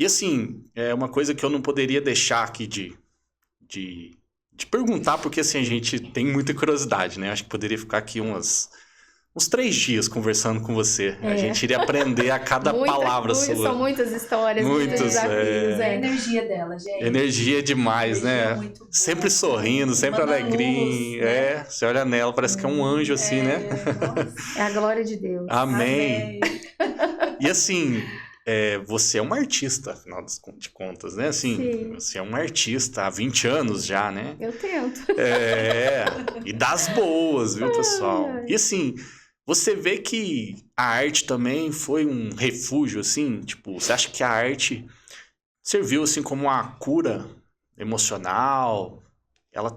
E assim, é uma coisa que eu não poderia deixar aqui de perguntar, porque assim, a gente tem muita curiosidade, né? Acho que poderia ficar aqui uns 3 dias conversando com você. A gente iria aprender a cada palavra sua. São muitas histórias, muitos desafios. A energia dela, gente. Energia demais, energia né? Sempre sorrindo, sempre alegrinha. Né? Você olha nela, parece que é um anjo assim, né? É a glória de Deus. Amém. E assim, você é uma artista, afinal de contas, né? Assim, Sim. Você é uma artista há 20 anos já, né? Eu tento. E das boas, viu, pessoal? E assim, você vê que a arte também foi um refúgio, assim? Tipo, você acha que a arte serviu, assim, como uma cura emocional?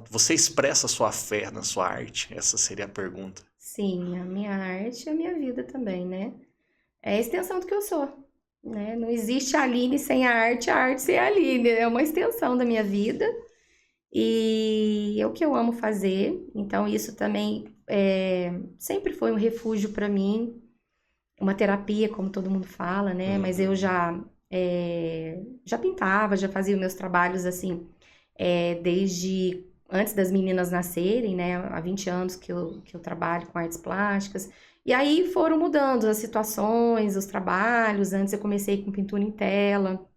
Você expressa a sua fé na sua arte? Essa seria a pergunta. Sim, a minha arte é a minha vida também, né? É a extensão do que eu sou, né? Não existe a Aline sem a arte sem a Aline. É uma extensão da minha vida e é o que eu amo fazer. Então, isso também sempre foi um refúgio para mim, uma terapia, como todo mundo fala, né? Mas eu já pintava, já fazia os meus trabalhos assim, desde antes das meninas nascerem, né? Há 20 anos que eu trabalho com artes plásticas. E aí foram mudando as situações, os trabalhos. Antes eu comecei com pintura em tela.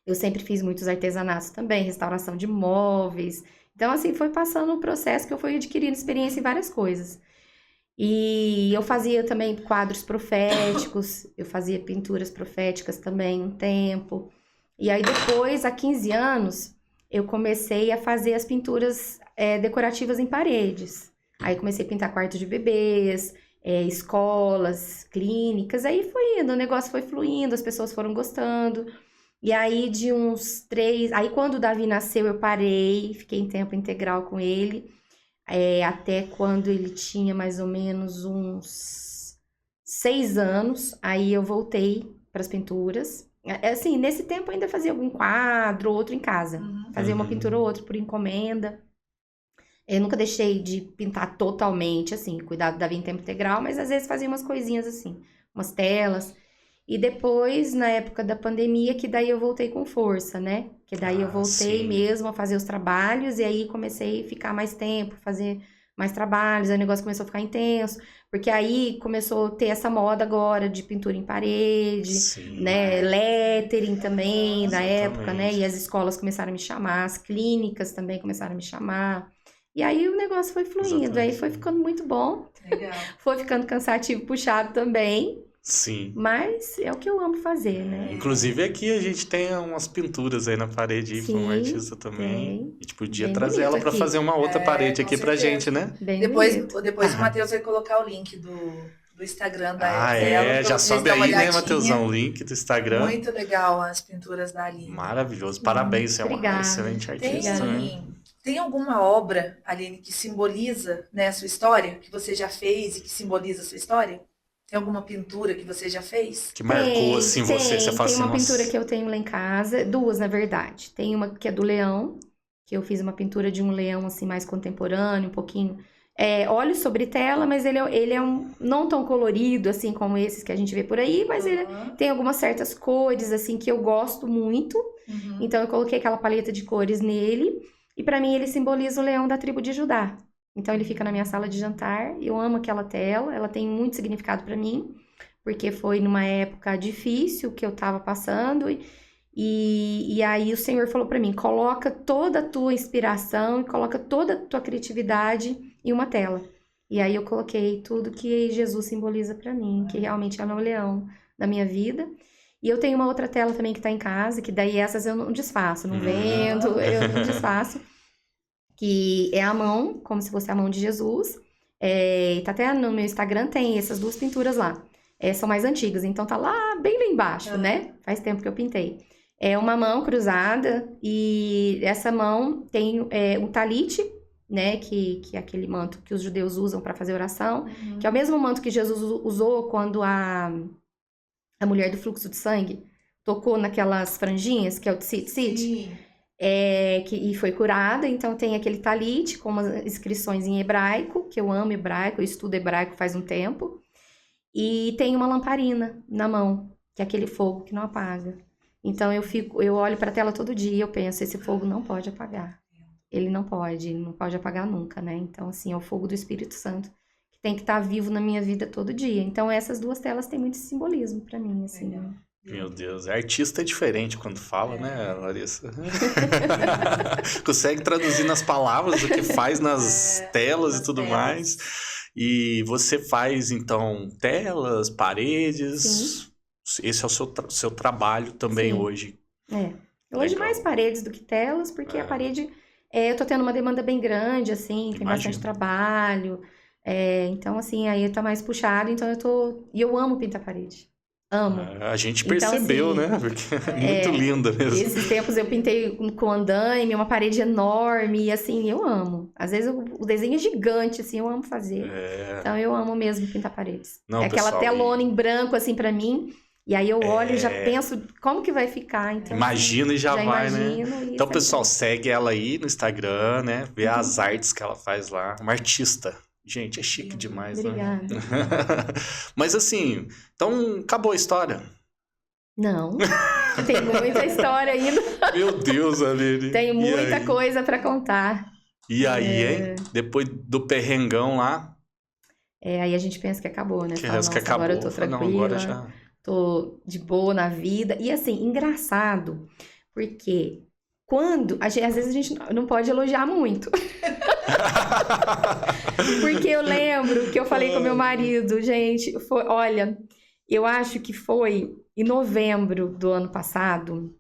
Eu sempre fiz muitos artesanatos também, restauração de móveis. Então, assim, foi passando um processo que eu fui adquirindo experiência em várias coisas. E eu fazia também quadros proféticos, eu fazia pinturas proféticas também um tempo. E aí depois, há 15 anos, eu comecei a fazer as pinturas decorativas em paredes. Aí comecei a pintar quartos de bebês, escolas, clínicas. Aí foi indo, o negócio foi fluindo, as pessoas foram gostando. E aí de uns 3... Aí quando o Davi nasceu, eu parei, fiquei em tempo integral com ele. Até quando ele tinha mais ou menos uns 6 anos. Aí eu voltei para as pinturas. Assim, nesse tempo eu ainda fazia algum quadro, outro em casa. Fazia uma pintura ou outra por encomenda. Eu nunca deixei de pintar totalmente, assim, cuidar do Davi em tempo integral, mas às vezes fazia umas coisinhas assim, umas telas. E depois, na época da pandemia, que daí eu voltei com força, né? Que daí eu voltei mesmo a fazer os trabalhos e aí comecei a ficar mais tempo, fazer mais trabalhos, aí o negócio começou a ficar intenso, porque aí começou a ter essa moda agora de pintura em parede, né? Lettering também, na época, né? E as escolas começaram a me chamar, as clínicas também começaram a me chamar. E aí o negócio foi fluindo, aí foi ficando muito bom. Legal. Foi ficando cansativo, puxado também. Sim. Mas é o que eu amo fazer, né? Inclusive aqui a gente tem umas pinturas aí na parede para um artista também. A gente podia trazer ela para fazer uma outra parede aqui pra gente, né? Depois o Matheus vai colocar o link do Instagram da Ela. Já sobe aí, né, Matheusão? O link do Instagram. Muito legal as pinturas da Aline. Maravilhoso. Parabéns, você é uma excelente artista. Tem alguma obra, Aline, que simboliza, né, a sua história? Que você já fez e que simboliza a sua história? Tem alguma pintura que você já fez? Que marcou, assim, você fala assim, tem uma pintura que eu tenho lá em casa, 2, na verdade. Tem uma que é do leão, que eu fiz uma pintura de um leão, assim, mais contemporâneo, um pouquinho... óleo sobre tela, mas ele é não tão colorido, assim, como esses que a gente vê por aí, mas ele tem algumas certas cores, assim, que eu gosto muito. Então, eu coloquei aquela paleta de cores nele, e pra mim ele simboliza o leão da tribo de Judá. Então, ele fica na minha sala de jantar. Eu amo aquela tela, ela tem muito significado para mim, porque foi numa época difícil que eu tava passando. E aí o Senhor falou para mim, coloca toda a tua inspiração e coloca toda a tua criatividade em uma tela. E aí eu coloquei tudo que Jesus simboliza para mim, que realmente é o meu leão da minha vida. E eu tenho uma outra tela também que tá em casa, que daí essas eu não desfaço, não vendo, eu não desfaço. Que é a mão, como se fosse a mão de Jesus. Tá até no meu Instagram, tem essas 2 pinturas lá. São mais antigas, então tá lá, bem lá embaixo, né? Faz tempo que eu pintei. É uma mão cruzada e essa mão tem um talite, né? Que é aquele manto que os judeus usam para fazer oração, que é o mesmo manto que Jesus usou quando a mulher do fluxo de sangue tocou naquelas franjinhas, que é o tzitzit. E foi curada, então tem aquele talite com umas inscrições em hebraico, que eu amo hebraico, eu estudo hebraico faz um tempo, e tem uma lamparina na mão, que é aquele fogo que não apaga. Então eu olho para a tela todo dia e eu penso, esse fogo não pode apagar. Ele não pode apagar nunca, né? Então, assim, é o fogo do Espírito Santo que tem que estar vivo na minha vida todo dia. Então, essas duas telas têm muito simbolismo para mim, assim. Né? Meu Deus, artista é diferente quando fala, né, Larissa? Consegue traduzir nas palavras o que faz nas telas e tudo mais. E você faz, então, telas, paredes. Sim. Esse é o seu trabalho também hoje. Hoje mais paredes do que telas, porque a parede... eu tô tendo uma demanda bem grande, assim, tem bastante trabalho. Então, assim, aí tá mais puxado, então E eu amo pintar parede. Amo. A gente percebeu, então, assim, né? Porque é muito linda mesmo. Esses tempos eu pintei com andaime, uma parede enorme, e assim, eu amo. Às vezes o desenho é gigante, assim, eu amo fazer. Então eu amo mesmo pintar paredes. Não, aquela telona em branco, assim, pra mim. E aí eu olho e já penso como que vai ficar. Então, imagina e já vai, né? Então, sai pessoal, segue ela aí no Instagram, né? Vê as artes que ela faz lá. Uma artista. Gente, é chique demais, Obrigada. Né? Mas assim, então acabou a história? Não. Tem muita história ainda. Meu Deus, Aline. Tem muita coisa pra contar. E aí, hein? Depois do perrengão lá... aí a gente pensa que acabou, né? Que acabou. Agora eu tô tranquila. Não, agora já... Tô de boa na vida. E assim, engraçado, porque às vezes a gente não pode elogiar muito. Porque eu lembro que eu falei com meu marido, gente, olha, eu acho que foi em novembro do ano passado,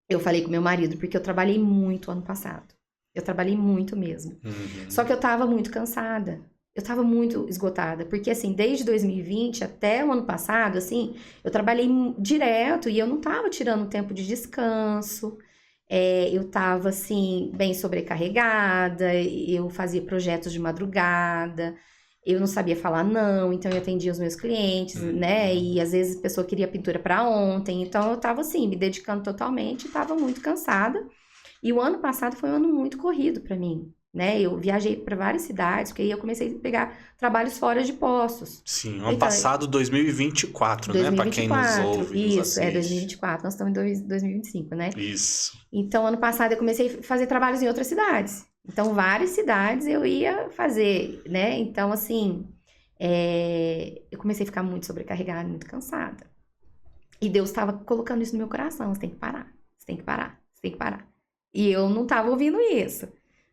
eu falei com meu marido, porque eu trabalhei muito ano passado. Eu trabalhei muito mesmo. Só que eu tava muito cansada. Eu tava muito esgotada, porque assim, desde 2020 até o ano passado, assim, eu trabalhei direto e eu não tava tirando tempo de descanso, eu tava, assim, bem sobrecarregada, eu fazia projetos de madrugada, eu não sabia falar não, então eu atendia os meus clientes, né, e às vezes a pessoa queria pintura para ontem, então eu tava, assim, me dedicando totalmente, tava muito cansada, e o ano passado foi um ano muito corrido para mim. Né? Eu viajei para várias cidades, porque aí eu comecei a pegar trabalhos fora de Poços. Sim, ano passado, 2024, né? Para quem nos ouve. Isso, 2024. Nós estamos em 2025, né? Isso. Então, ano passado, eu comecei a fazer trabalhos em outras cidades. Então, várias cidades eu ia fazer, né? Então, assim, eu comecei a ficar muito sobrecarregada, muito cansada. E Deus estava colocando isso no meu coração. Você tem que parar, você tem que parar, você tem que parar. E eu não estava ouvindo isso.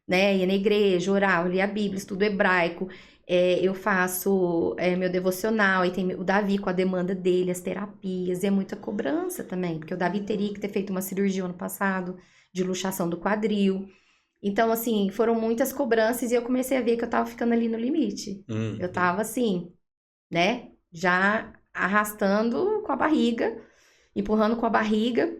Né? Ia na igreja, orava, lia a Bíblia, estudo hebraico, eu faço meu devocional, e tem o Davi com a demanda dele, as terapias, e é muita cobrança também, porque o Davi teria que ter feito uma cirurgia ano passado, de luxação do quadril. Então, assim, foram muitas cobranças, e eu comecei a ver que eu tava ficando ali no limite. Eu tava assim, né, já arrastando com a barriga, empurrando com a barriga,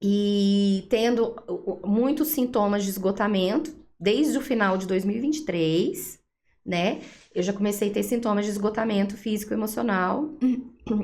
e tendo muitos sintomas de esgotamento, desde o final de 2023, né? Eu já comecei a ter sintomas de esgotamento físico e emocional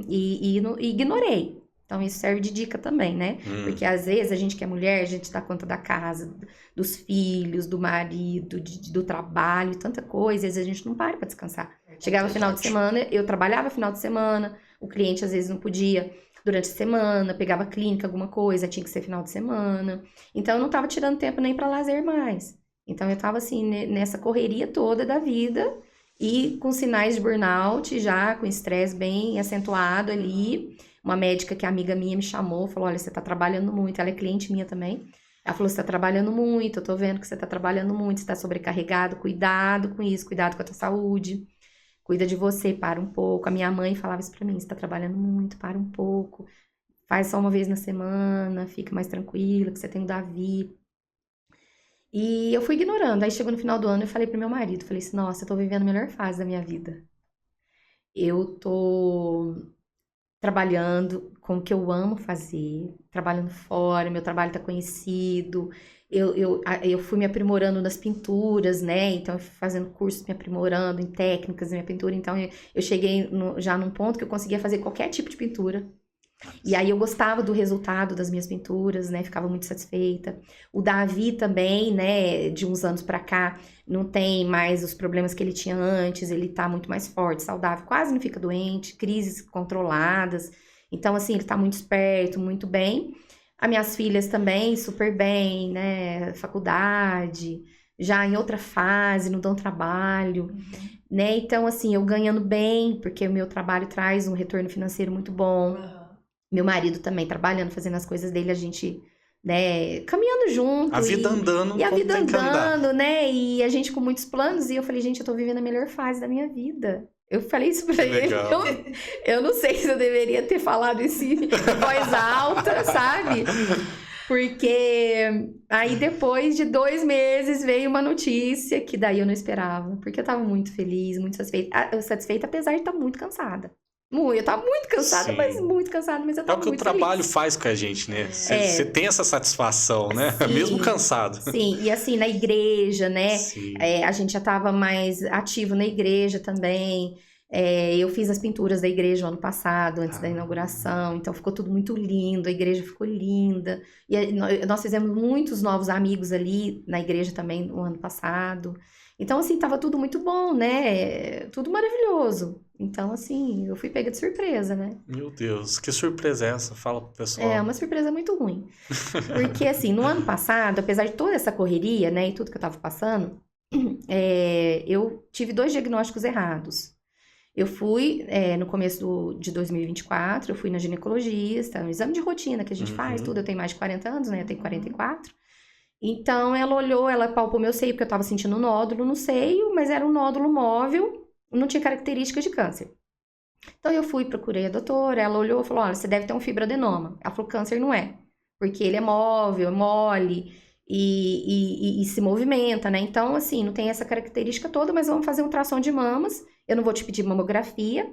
e ignorei. Então, isso serve de dica também, né? Porque às vezes a gente que é mulher, a gente dá conta da casa, dos filhos, do marido, do trabalho, tanta coisa, e às vezes a gente não para descansar. Chegava final de semana, eu trabalhava final de semana, o cliente às vezes não podia durante a semana, pegava clínica, alguma coisa, tinha que ser final de semana. Então, eu não tava tirando tempo nem para lazer mais. Então, eu tava assim, nessa correria toda da vida e com sinais de burnout, já com estresse bem acentuado ali. Uma médica que é amiga minha me chamou, falou, olha, você tá trabalhando muito. Ela é cliente minha também. Ela falou, você tá trabalhando muito, eu tô vendo que você tá trabalhando muito, você tá sobrecarregado, cuidado com isso, cuidado com a tua saúde. Cuida de você, para um pouco. A minha mãe falava isso pra mim, você tá trabalhando muito, para um pouco. Faz só uma vez na semana, fica mais tranquila, que você tem o Davi. E eu fui ignorando. Aí chegou no final do ano, eu falei pro meu marido, falei assim, nossa, eu tô vivendo a melhor fase da minha vida. Eu tô trabalhando com o que eu amo fazer, trabalhando fora, meu trabalho tá conhecido. Eu fui me aprimorando nas pinturas, né? Então, eu fui fazendo cursos, me aprimorando em técnicas da minha pintura. Então, eu cheguei já num ponto que eu conseguia fazer qualquer tipo de pintura. E aí, eu gostava do resultado das minhas pinturas, né? Ficava muito satisfeita. O Davi também, né? De uns anos pra cá, não tem mais os problemas que ele tinha antes. Ele tá muito mais forte, saudável, quase não fica doente, crises controladas. Então, assim, ele tá muito esperto, muito bem. As minhas filhas também, super bem, né? Faculdade, já em outra fase, não dão trabalho, né? Então, assim, eu ganhando bem, porque o meu trabalho traz um retorno financeiro muito bom. Meu marido também trabalhando, fazendo as coisas dele, a gente, né, caminhando junto. A vida andando, e a como vida tem que andar. andando, né? E a gente com muitos planos. E eu falei, gente, eu tô vivendo a melhor fase da minha vida. Eu falei isso pra Que ele. legal. Eu não sei se eu deveria ter falado isso em voz alta, sabe? Porque aí depois de 2 meses veio uma notícia que daí eu não esperava. Porque eu tava muito feliz, muito satisfeita, apesar de estar muito cansada. Eu tava muito cansada, Sim. mas muito cansada, mas eu É tava o que o muito trabalho feliz. faz com a gente, né? Você tem essa satisfação, né? Sim. Mesmo cansado. Sim, e assim, na igreja, né? Sim. A gente já tava mais ativo na igreja também. Eu fiz as pinturas da igreja no ano passado, antes da inauguração, então ficou tudo muito lindo, a igreja ficou linda. E nós fizemos muitos novos amigos ali na igreja também no ano passado. Então, assim, tava tudo muito bom, né? Tudo maravilhoso. Então, assim, eu fui pega de surpresa, né? Meu Deus, que surpresa é essa? Fala pro pessoal. É uma surpresa muito ruim. Porque, assim, no ano passado, apesar de toda essa correria, né, e tudo que eu tava passando, eu tive 2 diagnósticos errados. Eu fui, no começo de 2024, eu fui na ginecologista, um exame de rotina que a gente faz, tudo. Eu tenho mais de 40 anos, né? Eu tenho 44. Então, ela olhou, ela palpou meu seio, porque eu tava sentindo um nódulo no seio, mas era um nódulo móvel, não tinha características de câncer. Então, eu fui, procurei a doutora, ela olhou e falou, olha, você deve ter um fibroadenoma. Ela falou, câncer não é, porque ele é móvel, é mole e se movimenta, né? Então, assim, não tem essa característica toda, mas vamos fazer um ultrassom de mamas. Eu não vou te pedir mamografia,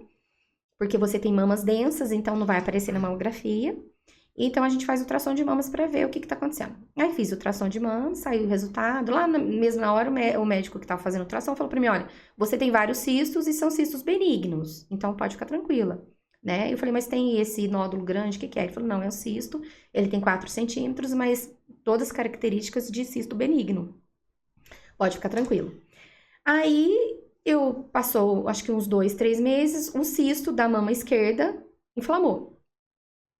porque você tem mamas densas, então não vai aparecer na mamografia. Então, a gente faz ultrassom de mamas para ver o que tá acontecendo. Aí, fiz ultrassom de mamas, saiu o resultado. Lá, mesmo na hora, o médico que tava fazendo ultrassom falou para mim, olha, você tem vários cistos e são cistos benignos, então pode ficar tranquila, né? Eu falei, mas tem esse nódulo grande, o que é? Ele falou, não, é um cisto, ele tem 4 centímetros, mas todas as características de cisto benigno. Pode ficar tranquilo. Aí, passou, acho que uns 2, 3 meses, o cisto da mama esquerda inflamou.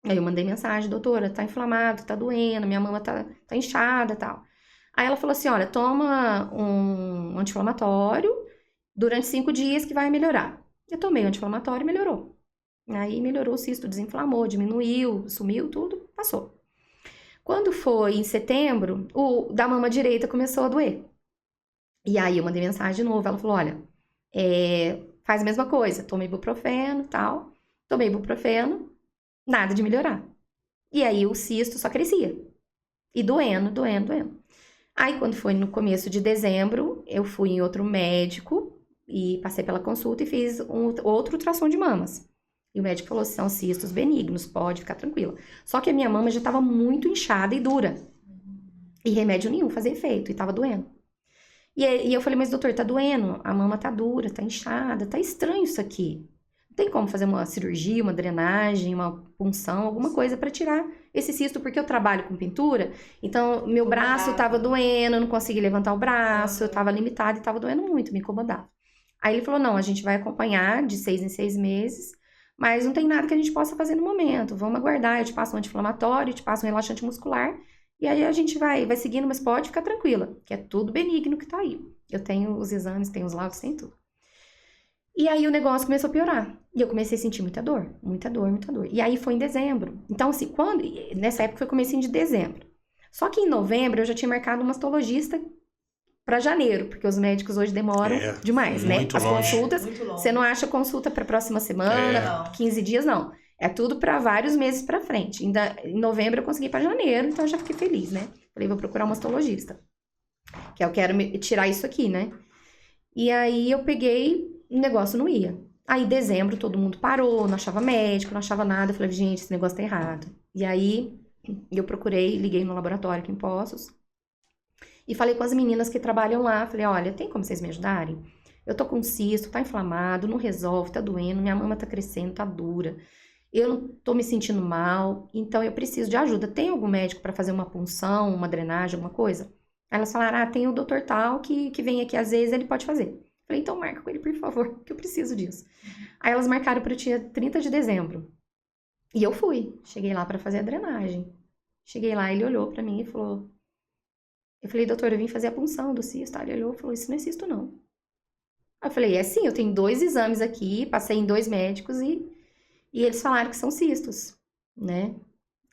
Aí eu mandei mensagem, doutora, tá inflamado, tá doendo, minha mama tá inchada e tal. Aí ela falou assim, olha, toma um anti-inflamatório durante 5 dias que vai melhorar. Eu tomei o anti-inflamatório e melhorou. Aí melhorou o cisto, desinflamou, diminuiu, sumiu, tudo, passou. Quando foi em setembro, o da mama direita começou a doer. E aí eu mandei mensagem de novo, ela falou, olha, faz a mesma coisa, tomei ibuprofeno e tal, tomei ibuprofeno, nada de melhorar. E aí o cisto só crescia. E doendo, doendo, doendo. Aí quando foi no começo de dezembro, eu fui em outro médico e passei pela consulta e fiz outro ultrassom de mamas. E o médico falou, são cistos benignos, pode ficar tranquila. Só que a minha mama já estava muito inchada e dura. E remédio nenhum fazia efeito, e estava doendo. E eu falei, mas doutor, tá doendo? A mama tá dura, tá inchada, tá estranho isso aqui. Tem como fazer uma cirurgia, uma drenagem, uma punção, alguma coisa para tirar esse cisto, porque eu trabalho com pintura, então meu braço tava doendo, eu não conseguia levantar o braço, eu tava limitada e tava doendo muito, me incomodava. Aí ele falou, não, a gente vai acompanhar de 6 em 6 meses, mas não tem nada que a gente possa fazer no momento, vamos aguardar, eu te passo um anti-inflamatório, te passo um relaxante muscular, e aí a gente vai seguindo, mas pode ficar tranquila, que é tudo benigno que tá aí. Eu tenho os exames, tenho os laudos, tem tudo. E aí o negócio começou a piorar. E eu comecei a sentir muita dor, muita dor, muita dor. E aí foi em dezembro. Então, assim, nessa época foi comecinho de dezembro. Só que em novembro eu já tinha marcado uma mastologista para janeiro, porque os médicos hoje demoram demais, né? As consultas, você não acha consulta para a próxima semana, 15 dias, não. É tudo para vários meses para frente. Ainda em novembro eu consegui para janeiro, então eu já fiquei feliz, né? Falei, vou procurar um mastologista, que eu quero tirar isso aqui, né? E aí eu peguei, o negócio não ia. Aí, em dezembro, todo mundo parou, não achava médico, não achava nada. Eu falei, gente, esse negócio tá errado. E aí, eu procurei, liguei no laboratório aqui em Poços. E falei com as meninas que trabalham lá. Falei, olha, tem como vocês me ajudarem? Eu tô com cisto, tá inflamado, não resolve, tá doendo, minha mama tá crescendo, tá dura. Eu não tô me sentindo mal, então eu preciso de ajuda. Tem algum médico para fazer uma punção, uma drenagem, alguma coisa? Aí elas falaram, tem o doutor tal que vem aqui às vezes, ele pode fazer. Falei, então marca com ele, por favor, que eu preciso disso. Aí elas marcaram para o dia 30 de dezembro. E eu fui. Cheguei lá pra fazer a drenagem. Cheguei lá, ele olhou pra mim e falou... Eu falei, doutor, eu vim fazer a punção do cisto. Ele olhou e falou, isso não é cisto, não. Aí eu falei, é sim, eu tenho 2 exames aqui, passei em 2 médicos e eles falaram que são cistos, né?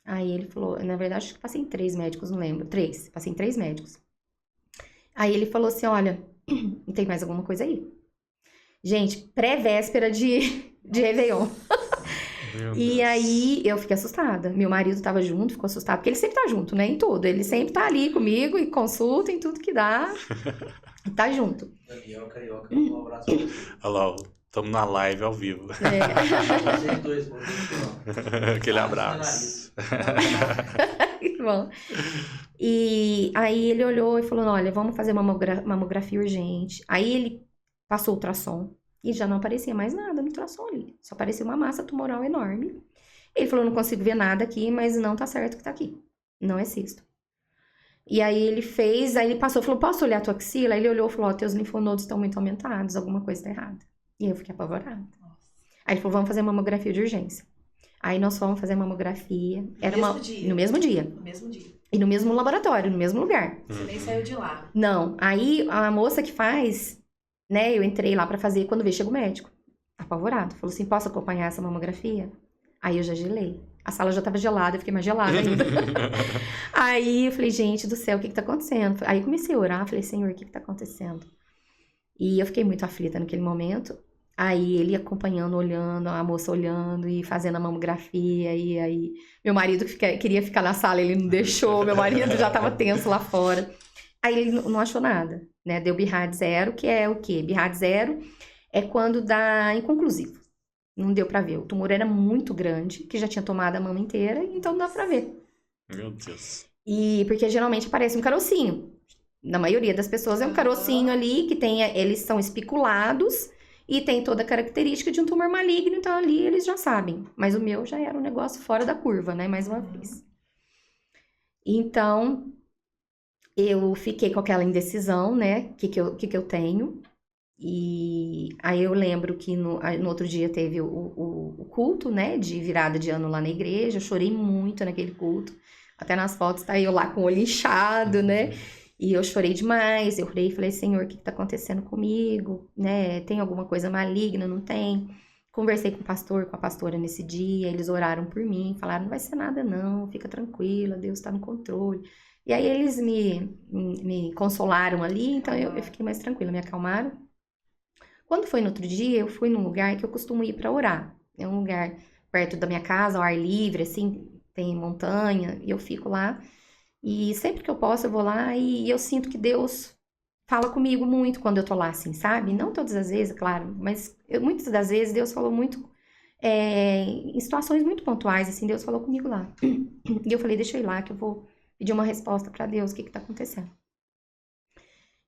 Aí ele falou, na verdade, acho que passei em 3 médicos, não lembro. 3, passei em 3 médicos. Aí ele falou assim, olha, tem mais alguma coisa aí? Gente, pré-véspera de Réveillon. E aí eu fiquei assustada. Meu marido tava junto, ficou assustado, porque ele sempre tá junto, né? Em tudo. Ele sempre tá ali comigo e consulta em tudo que dá. E tá junto. Daniel Carioca, um abraço pra você. Olha lá, estamos na live ao vivo. Vocês dois, vou continuar. Aquele abraço. Bom. E aí ele olhou e falou, olha, vamos fazer uma mamografia urgente. Aí ele passou o ultrassom. E já não aparecia mais nada no ultrassom ali. Só aparecia uma massa tumoral enorme. Ele falou, não consigo ver nada aqui, mas não tá certo que tá aqui. Não é cisto. E aí ele fez, aí ele passou, falou, posso olhar a tua axila? Aí ele olhou e falou, teus linfonodos estão muito aumentados, alguma coisa tá errada. E eu fiquei apavorada. Aí ele falou, vamos fazer mamografia de urgência. Aí nós fomos fazer mamografia. Era no mesmo dia. No mesmo dia. E no mesmo laboratório, no mesmo lugar. Você nem saiu de lá. Não. Aí a moça que faz... Né, eu entrei lá pra fazer, quando veio, chega o médico, apavorado, falou assim, posso acompanhar essa mamografia? Aí eu já gelei, a sala já tava gelada, eu fiquei mais gelada ainda. Aí eu falei, gente do céu, o que tá acontecendo? Aí eu comecei a orar, falei, Senhor, o que tá acontecendo? E eu fiquei muito aflita naquele momento, aí ele acompanhando, olhando, a moça olhando e fazendo a mamografia, e aí meu marido queria ficar na sala, ele não deixou, meu marido já tava tenso lá fora. Aí ele não achou nada, né? Deu BIRAD 0, que é o quê? BIRAD 0 é quando dá inconclusivo. Não deu pra ver. O tumor era muito grande, que já tinha tomado a mama inteira, então não dá pra ver. Meu Deus. E porque geralmente aparece um carocinho. Na maioria das pessoas é um carocinho ali, que tem, eles são espiculados e tem toda a característica de um tumor maligno, então ali eles já sabem. Mas o meu já era um negócio fora da curva, né? Mais uma vez. Então... eu fiquei com aquela indecisão, né? O que eu tenho. E aí eu lembro que no outro dia teve o culto, né? De virada de ano lá na igreja. Eu chorei muito naquele culto. Até nas fotos tá eu lá com o olho inchado, né? E eu chorei demais. Eu orei e falei, Senhor, o que tá acontecendo comigo? Né? Tem alguma coisa maligna? Não tem? Conversei com o pastor, com a pastora nesse dia. Eles oraram por mim. Falaram, não vai ser nada não. Fica tranquila, Deus tá no controle. E aí eles me consolaram ali, então eu fiquei mais tranquila, me acalmaram. Quando foi no outro dia, eu fui num lugar que eu costumo ir para orar. É um lugar perto da minha casa, ao ar livre, assim, tem montanha, e eu fico lá. E sempre que eu posso, eu vou lá e eu sinto que Deus fala comigo muito quando eu tô lá, assim, sabe? Não todas as vezes, claro, mas muitas das vezes Deus falou muito, em situações muito pontuais, assim, Deus falou comigo lá. E eu falei, deixa eu ir lá que eu vou... pedir uma resposta para Deus, o que tá acontecendo.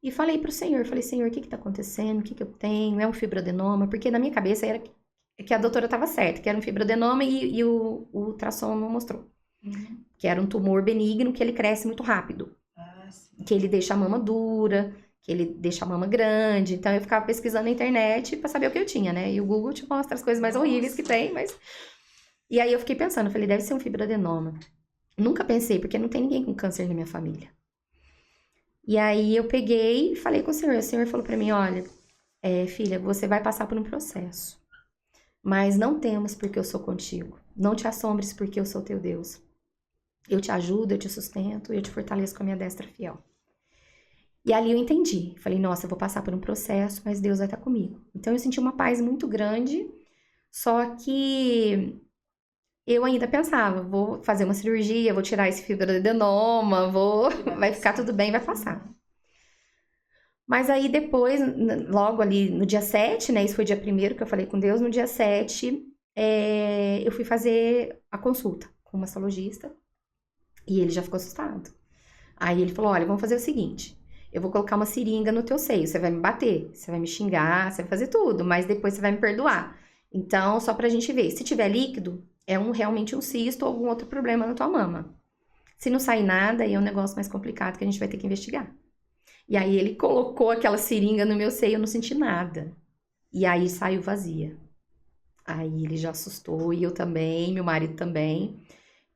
E falei pro Senhor, Senhor, o que tá acontecendo? O que eu tenho? É um fibroadenoma? Porque na minha cabeça era que a doutora tava certa, que era um fibroadenoma e o ultrassom não mostrou. Uhum. Que era um tumor benigno, que ele cresce muito rápido. Que ele deixa a mama dura, que ele deixa a mama grande. Então eu ficava pesquisando na internet pra saber o que eu tinha, né? E o Google te mostra as coisas mais horríveis que tem, mas... E aí eu fiquei pensando, falei, deve ser um fibroadenoma. Nunca pensei, porque não tem ninguém com câncer na minha família. E aí eu peguei e falei com o Senhor falou pra mim, olha, filha, você vai passar por um processo. Mas não temas porque eu sou contigo. Não te assombres porque eu sou teu Deus. Eu te ajudo, eu te sustento, eu te fortaleço com a minha destra fiel. E ali eu entendi. Falei, nossa, eu vou passar por um processo, mas Deus vai estar comigo. Então eu senti uma paz muito grande, só que... eu ainda pensava, vou fazer uma cirurgia, vou tirar esse fibroadenoma, vai ficar tudo bem, vai passar. Mas aí depois, logo ali no dia 7, né, isso foi dia 1º que eu falei com Deus, no dia 7, eu fui fazer a consulta com o mastologista e ele já ficou assustado. Aí ele falou, olha, vamos fazer o seguinte, eu vou colocar uma seringa no teu seio, você vai me bater, você vai me xingar, você vai fazer tudo, mas depois você vai me perdoar. Então, só pra gente ver, se tiver líquido, é realmente um cisto ou algum outro problema na tua mama. Se não sair nada, aí é um negócio mais complicado que a gente vai ter que investigar. E aí ele colocou aquela seringa no meu seio, eu não senti nada. E aí saiu vazia. Aí ele já assustou, e eu também, meu marido também.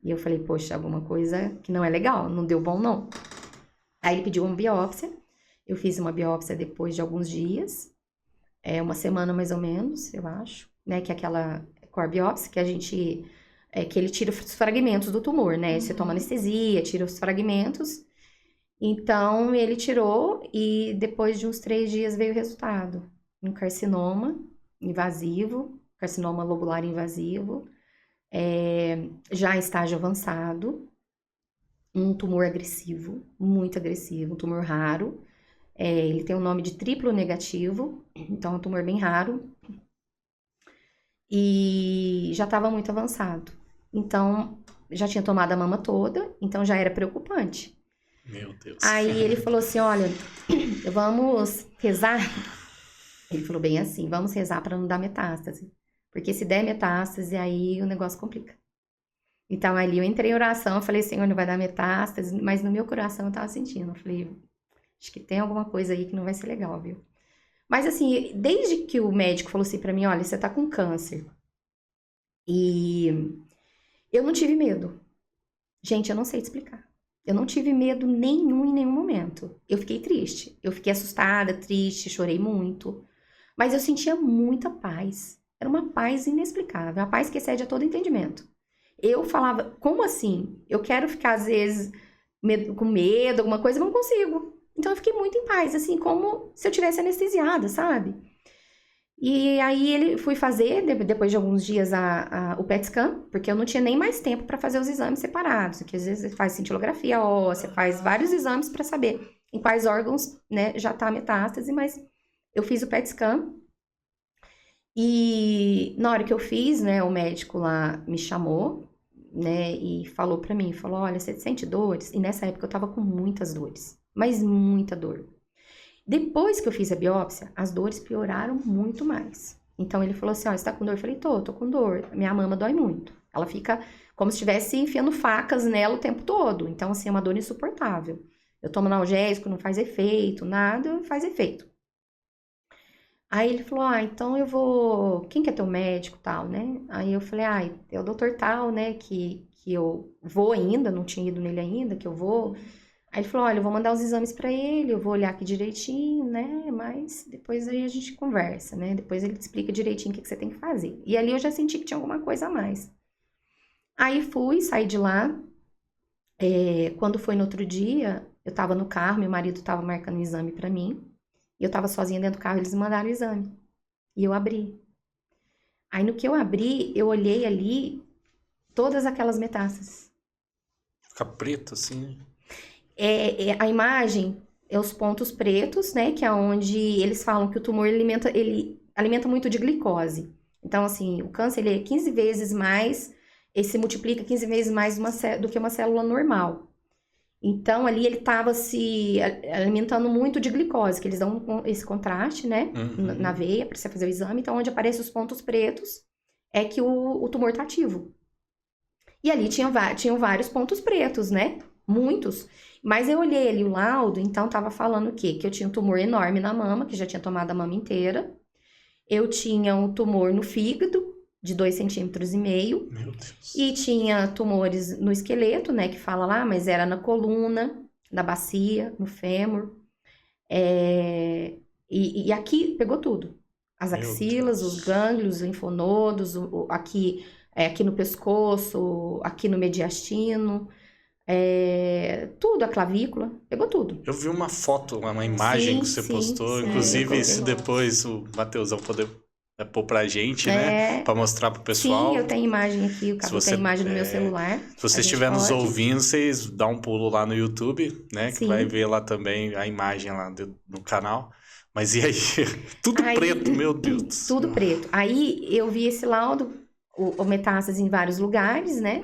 E eu falei, poxa, alguma coisa que não é legal, não deu bom não. Aí ele pediu uma biópsia, eu fiz uma biópsia depois de alguns dias, uma semana mais ou menos, eu acho, né, que é aquela core biópsia que a gente, que ele tira os fragmentos do tumor, né, você toma anestesia, tira os fragmentos. Então ele tirou e depois de uns 3 dias veio o resultado, um carcinoma invasivo, carcinoma lobular invasivo, já em estágio avançado, um tumor agressivo, muito agressivo, um tumor raro. Ele tem o nome de triplo negativo, então é um tumor bem raro. E já estava muito avançado. Então, já tinha tomado a mama toda, então já era preocupante. Meu Deus. Aí ele falou assim, olha, vamos rezar. Ele falou bem assim, vamos rezar para não dar metástase. Porque se der metástase, aí o negócio complica. Então, ali eu entrei em oração, eu falei, Senhor, não vai dar metástase, mas no meu coração eu tava sentindo. Eu falei, acho que tem alguma coisa aí que não vai ser legal, viu? Mas assim, desde que o médico falou assim pra mim, olha, você tá com câncer. E eu não tive medo. Gente, eu não sei te explicar. Eu não tive medo nenhum em nenhum momento. Eu fiquei triste. Eu fiquei assustada, triste, chorei muito. Mas eu sentia muita paz. Era uma paz inexplicável, uma paz que excede a todo entendimento. Eu falava, como assim? Eu quero ficar, às vezes, com medo, alguma coisa, mas não consigo. Então, eu fiquei muito em paz, assim, como se eu tivesse anestesiada, sabe? E aí, ele fui fazer, depois de alguns dias, o PET scan, porque eu não tinha nem mais tempo para fazer os exames separados, que às vezes você faz cintilografia óssea, faz vários exames para saber em quais órgãos, né, já tá a metástase, mas eu fiz o PET scan. E na hora que eu fiz, né, o médico lá me chamou, né, e falou pra mim, falou, olha, você sente dores? E nessa época eu tava com muitas dores, mas muita dor. Depois que eu fiz a biópsia, as dores pioraram muito mais. Então ele falou assim, ó, você tá com dor? Eu falei, tô com dor, minha mama dói muito. Ela fica como se estivesse enfiando facas nela o tempo todo, então assim, é uma dor insuportável. Eu tomo analgésico, não faz efeito, nada faz efeito. Aí ele falou, então eu vou... Quem que é teu médico e tal, né? Aí eu falei, é o doutor tal, né? Que eu vou ainda, não tinha ido nele ainda, que eu vou. Aí ele falou, olha, eu vou mandar os exames pra ele, eu vou olhar aqui direitinho, né? Mas depois aí a gente conversa, né? Depois ele te explica direitinho o que você tem que fazer. E ali eu já senti que tinha alguma coisa a mais. Aí saí de lá. Quando foi no outro dia, eu tava no carro, meu marido tava marcando um exame pra mim. E eu tava sozinha dentro do carro, eles mandaram o exame. E eu abri. Aí no que eu abri, eu olhei ali todas aquelas metástases. Fica preto assim. A imagem é os pontos pretos, né? Que é onde eles falam que o tumor ele alimenta muito de glicose. Então, assim, o câncer ele é 15 vezes mais, ele se multiplica 15 vezes mais do que uma célula normal. Então, ali ele estava se alimentando muito de glicose, que eles dão esse contraste, né, na veia, para você fazer o exame. Então, onde aparecem os pontos pretos, é que o tumor está ativo. E ali tinham vários pontos pretos, né, muitos. Mas eu olhei ali o laudo, então estava falando o quê? Que eu tinha um tumor enorme na mama, que já tinha tomado a mama inteira. Eu tinha um tumor no fígado, de 2,5 centímetros. Meu Deus. E tinha tumores no esqueleto, né, que fala lá, mas era na coluna, na bacia, no fêmur. E aqui pegou tudo. As axilas, os gânglios, os linfonodos, aqui no pescoço, aqui no mediastino, tudo, a clavícula, pegou tudo. Eu vi uma foto, uma imagem que você postou, inclusive se depois o Mateusão poder pôr pra gente, né? Pra mostrar pro pessoal. Sim, eu tenho imagem aqui, o Cabo tem imagem no meu celular. Se você estiver nos ouvindo, vocês dão um pulo lá no YouTube, né? Que vai ver lá também a imagem lá no canal. Mas e aí? Tudo preto, meu Deus do céu. Tudo preto. Aí eu vi esse laudo, o metástase em vários lugares, né?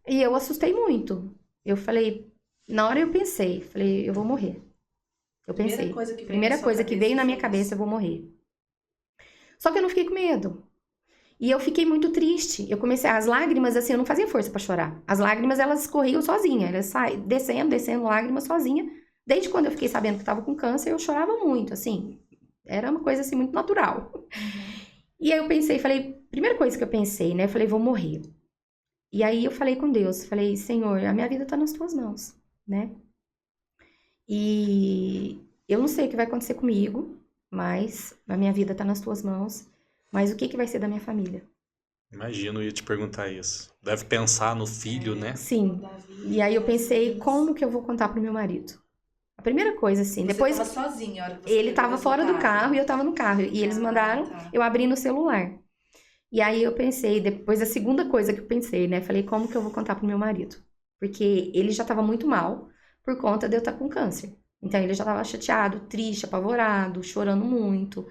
E eu assustei muito. Eu falei, na hora eu pensei, eu vou morrer. Eu pensei, primeira coisa que veio na minha cabeça, eu vou morrer. Só que eu não fiquei com medo. E eu fiquei muito triste. Eu comecei, as lágrimas, assim, eu não fazia força pra chorar. As lágrimas, elas escorriam sozinha. Elas saíam, descendo, lágrimas sozinha. Desde quando eu fiquei sabendo que tava com câncer, eu chorava muito, assim. Era uma coisa, assim, muito natural. E aí eu pensei, falei, primeira coisa que eu pensei, né? Eu falei, vou morrer. E aí eu falei com Deus, falei, Senhor, a minha vida tá nas tuas mãos, né? E eu não sei o que vai acontecer comigo, mas a minha vida tá nas tuas mãos. Mas o que vai ser da minha família? Imagino, eu ia te perguntar isso. Deve pensar no filho, né? Sim. E aí eu pensei, como que eu vou contar pro meu marido? A primeira coisa, assim, Você depois tava sozinha, a hora que você ele pegou tava o fora do resultado. carro e eu tava no carro. E eles mandaram, Tá. eu abri no celular. E aí eu pensei, depois a segunda coisa que eu pensei, né? Falei, como que eu vou contar pro meu marido? Porque ele já tava muito mal por conta de eu estar com câncer. Então ele já tava chateado, triste, apavorado, chorando muito.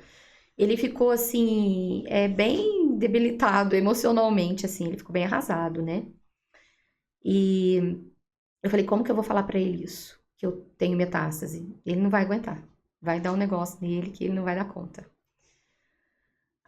Ele ficou assim, bem debilitado emocionalmente, assim, ele ficou bem arrasado, né? E eu falei, como que eu vou falar pra ele isso? Que eu tenho metástase? Ele não vai aguentar. Vai dar um negócio nele que ele não vai dar conta.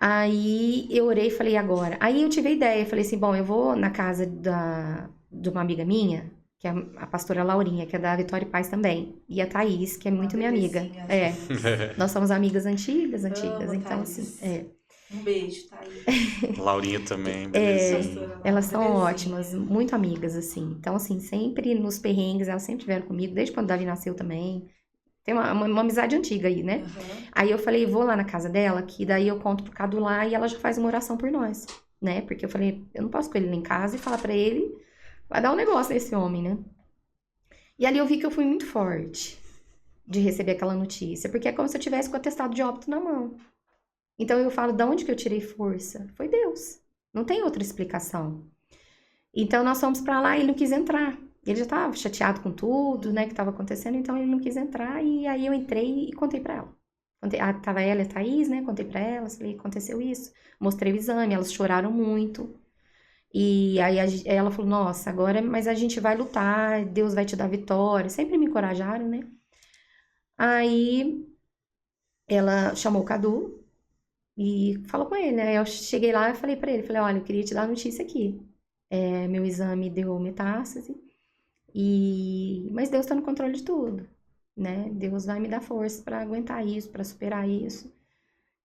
Aí eu orei e falei, agora. Aí eu tive a ideia, falei assim, bom, eu vou na casa de uma amiga minha, que é a pastora Laurinha, que é da Vitória e Paz também. E a Thaís, que é muito minha amiga. bebezinha, É, Jesus. nós somos amigas antigas. Amo, Então, Thaís. assim, Um beijo, Thaís. Laurinha também, belezinha. Pastora, elas são bebezinha. ótimas, muito amigas, assim. Então, assim, sempre nos perrengues, elas sempre estiveram comigo, desde quando o Davi nasceu também. Tem uma amizade antiga aí, né? Aham. Aí eu falei, vou lá na casa dela, que daí eu conto pro Cadu lá e ela já faz uma oração por nós, né? Porque eu falei, eu não posso com ele em casa e falar pra ele, vai dar um negócio nesse homem, né? E ali eu vi que eu fui muito forte de receber aquela notícia, porque é como se eu tivesse com o atestado de óbito na mão. Então eu falo, de onde que eu tirei força? Foi Deus. Não tem outra explicação. Então nós fomos pra lá e ele não quis entrar. Ele já tava chateado com tudo, né, que tava acontecendo, então ele não quis entrar e aí eu entrei e contei pra ela. Tava ela e a Thaís, né, contei pra elas, falei, aconteceu isso. Mostrei o exame, elas choraram muito. E aí ela falou, nossa, agora, mas a gente vai lutar, Deus vai te dar vitória. Sempre me encorajaram, né? Aí ela chamou o Cadu e falou com ele, né? Eu cheguei lá e falei pra ele, falei, olha, eu queria te dar a notícia aqui. Meu exame deu metástase, mas Deus tá no controle de tudo, né? Deus vai me dar força pra aguentar isso, pra superar isso.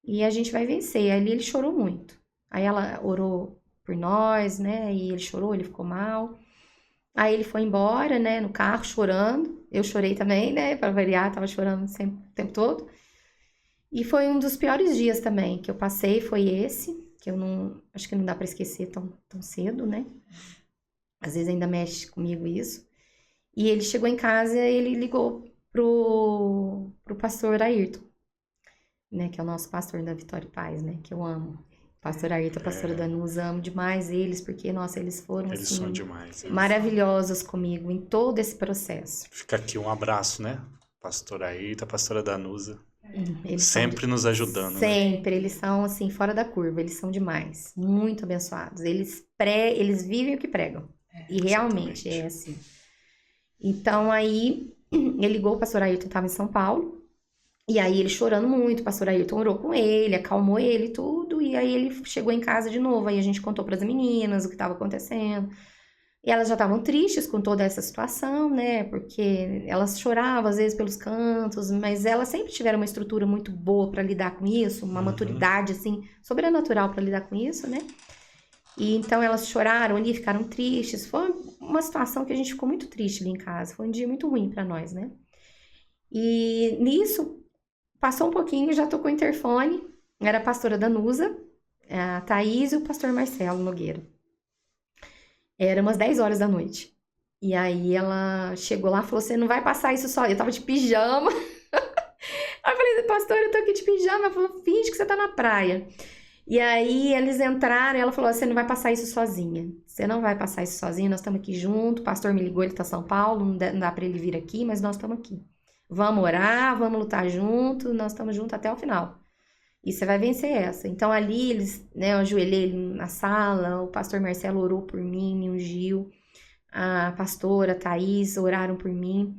E a gente vai vencer. Aí ele chorou muito. Aí ela orou por nós, né? E ele chorou, ele ficou mal. Aí ele foi embora, né, no carro, chorando. Eu chorei também, né, para variar, tava chorando sempre, o tempo todo. E foi um dos piores dias também que eu passei, foi esse, que eu não, acho que não dá para esquecer tão cedo, né? Às vezes ainda mexe comigo isso. E ele chegou em casa e ele ligou pro pastor Ayrton, né, que é o nosso pastor da Vitória e Paz, né, que eu amo. Pastor Ayrton, pastora Danusa, amo demais eles, porque, nossa, eles foram, Eles assim, são demais. maravilhosos comigo em todo esse processo. Fica aqui um abraço, né? Pastora Ayrton, pastora Danusa. Eles Sempre nos ajudando, né? sempre, eles são, assim, fora da curva, eles são demais, muito abençoados. Eles vivem o que pregam. E realmente exatamente. é assim. Então, aí, ele ligou, o pastor Ayrton estava em São Paulo, e aí ele chorando muito, o pastor Ayrton orou com ele, acalmou ele e tudo, e aí ele chegou em casa de novo, aí a gente contou para as meninas o que estava acontecendo. E elas já estavam tristes com toda essa situação, né? Porque elas choravam às vezes pelos cantos, mas elas sempre tiveram uma estrutura muito boa para lidar com isso, uma maturidade assim sobrenatural para lidar com isso, né? E então elas choraram ali, ficaram tristes. Foi uma situação que a gente ficou muito triste ali em casa. Foi um dia muito ruim para nós, né? E nisso passou um pouquinho, já tocou o interfone. Era a pastora Danusa, a Thaís e o pastor Marcelo Nogueira. Era umas 10 horas da noite. E aí ela chegou lá e falou, você não vai passar isso só. Eu tava de pijama. Aí eu falei, pastor, eu tô aqui de pijama. Ela falou, finge que você tá na praia. E aí eles entraram e ela falou, você não vai passar isso sozinha. Você não vai passar isso sozinha, nós estamos aqui junto. O pastor me ligou, ele tá em São Paulo, não dá pra ele vir aqui, mas nós estamos aqui. Vamos orar, vamos lutar junto, nós estamos juntos até o final. E você vai vencer essa. Então ali eles, né, eu ajoelhei na sala, o pastor Marcelo orou por mim, me ungiu, a pastora a Thaís oraram por mim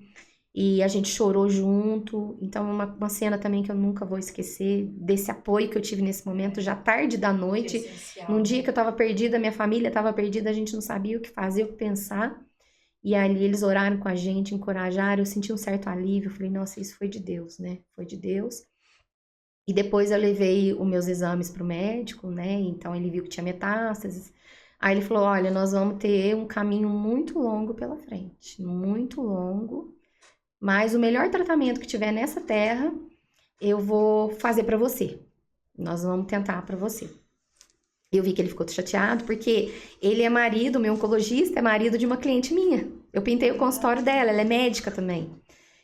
e a gente chorou junto. Então uma cena também que eu nunca vou esquecer desse apoio que eu tive nesse momento, já tarde da noite, num dia que eu tava perdida, minha família tava perdida, a gente não sabia o que fazer, o que pensar. E ali eles oraram com a gente, encorajaram, eu senti um certo alívio, eu falei, nossa, isso foi de Deus, né? Foi de Deus. E depois eu levei os meus exames pro médico, né? Então ele viu que tinha metástases. Aí ele falou: olha, nós vamos ter um caminho muito longo pela frente, muito longo. Mas o melhor tratamento que tiver nessa terra, eu vou fazer pra você. Nós vamos tentar pra você. Eu vi que ele ficou chateado, porque ele é marido, meu oncologista é marido de uma cliente minha. Eu pintei o consultório dela, ela é médica também.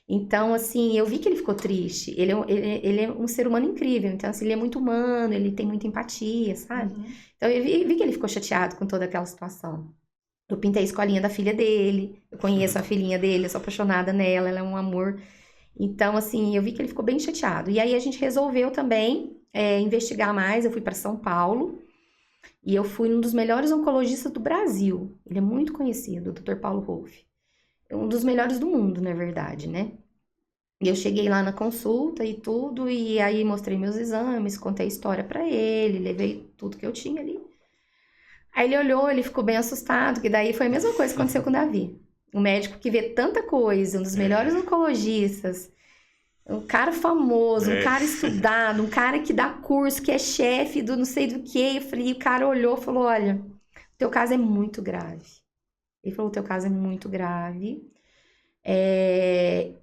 Então, assim, eu vi que ele ficou triste. Ele é um ser humano incrível. Então, assim, ele é muito humano, ele tem muita empatia, sabe? Então, eu vi que ele ficou chateado com toda aquela situação. Eu pintei a escolinha da filha dele. Eu conheço a filhinha dele, eu sou apaixonada nela, ela é um amor. Então, assim, eu vi que ele ficou bem chateado. E aí, a gente resolveu também investigar mais. Eu fui para São Paulo. E eu fui um dos melhores oncologistas do Brasil. Ele é muito conhecido, o Dr. Paulo Rolf. Um dos melhores do mundo, na verdade, né? E eu cheguei lá na consulta e tudo, e aí mostrei meus exames, contei a história pra ele, levei tudo que eu tinha ali. Aí ele olhou, ele ficou bem assustado, que daí foi a mesma coisa que aconteceu com o Davi. Um médico que vê tanta coisa, um dos melhores oncologistas, um cara famoso, um cara estudado, um cara que dá curso, que é chefe do não sei do que. Eu falei, o cara olhou e falou: olha, o teu caso é muito grave. Ele falou: o teu caso é muito grave.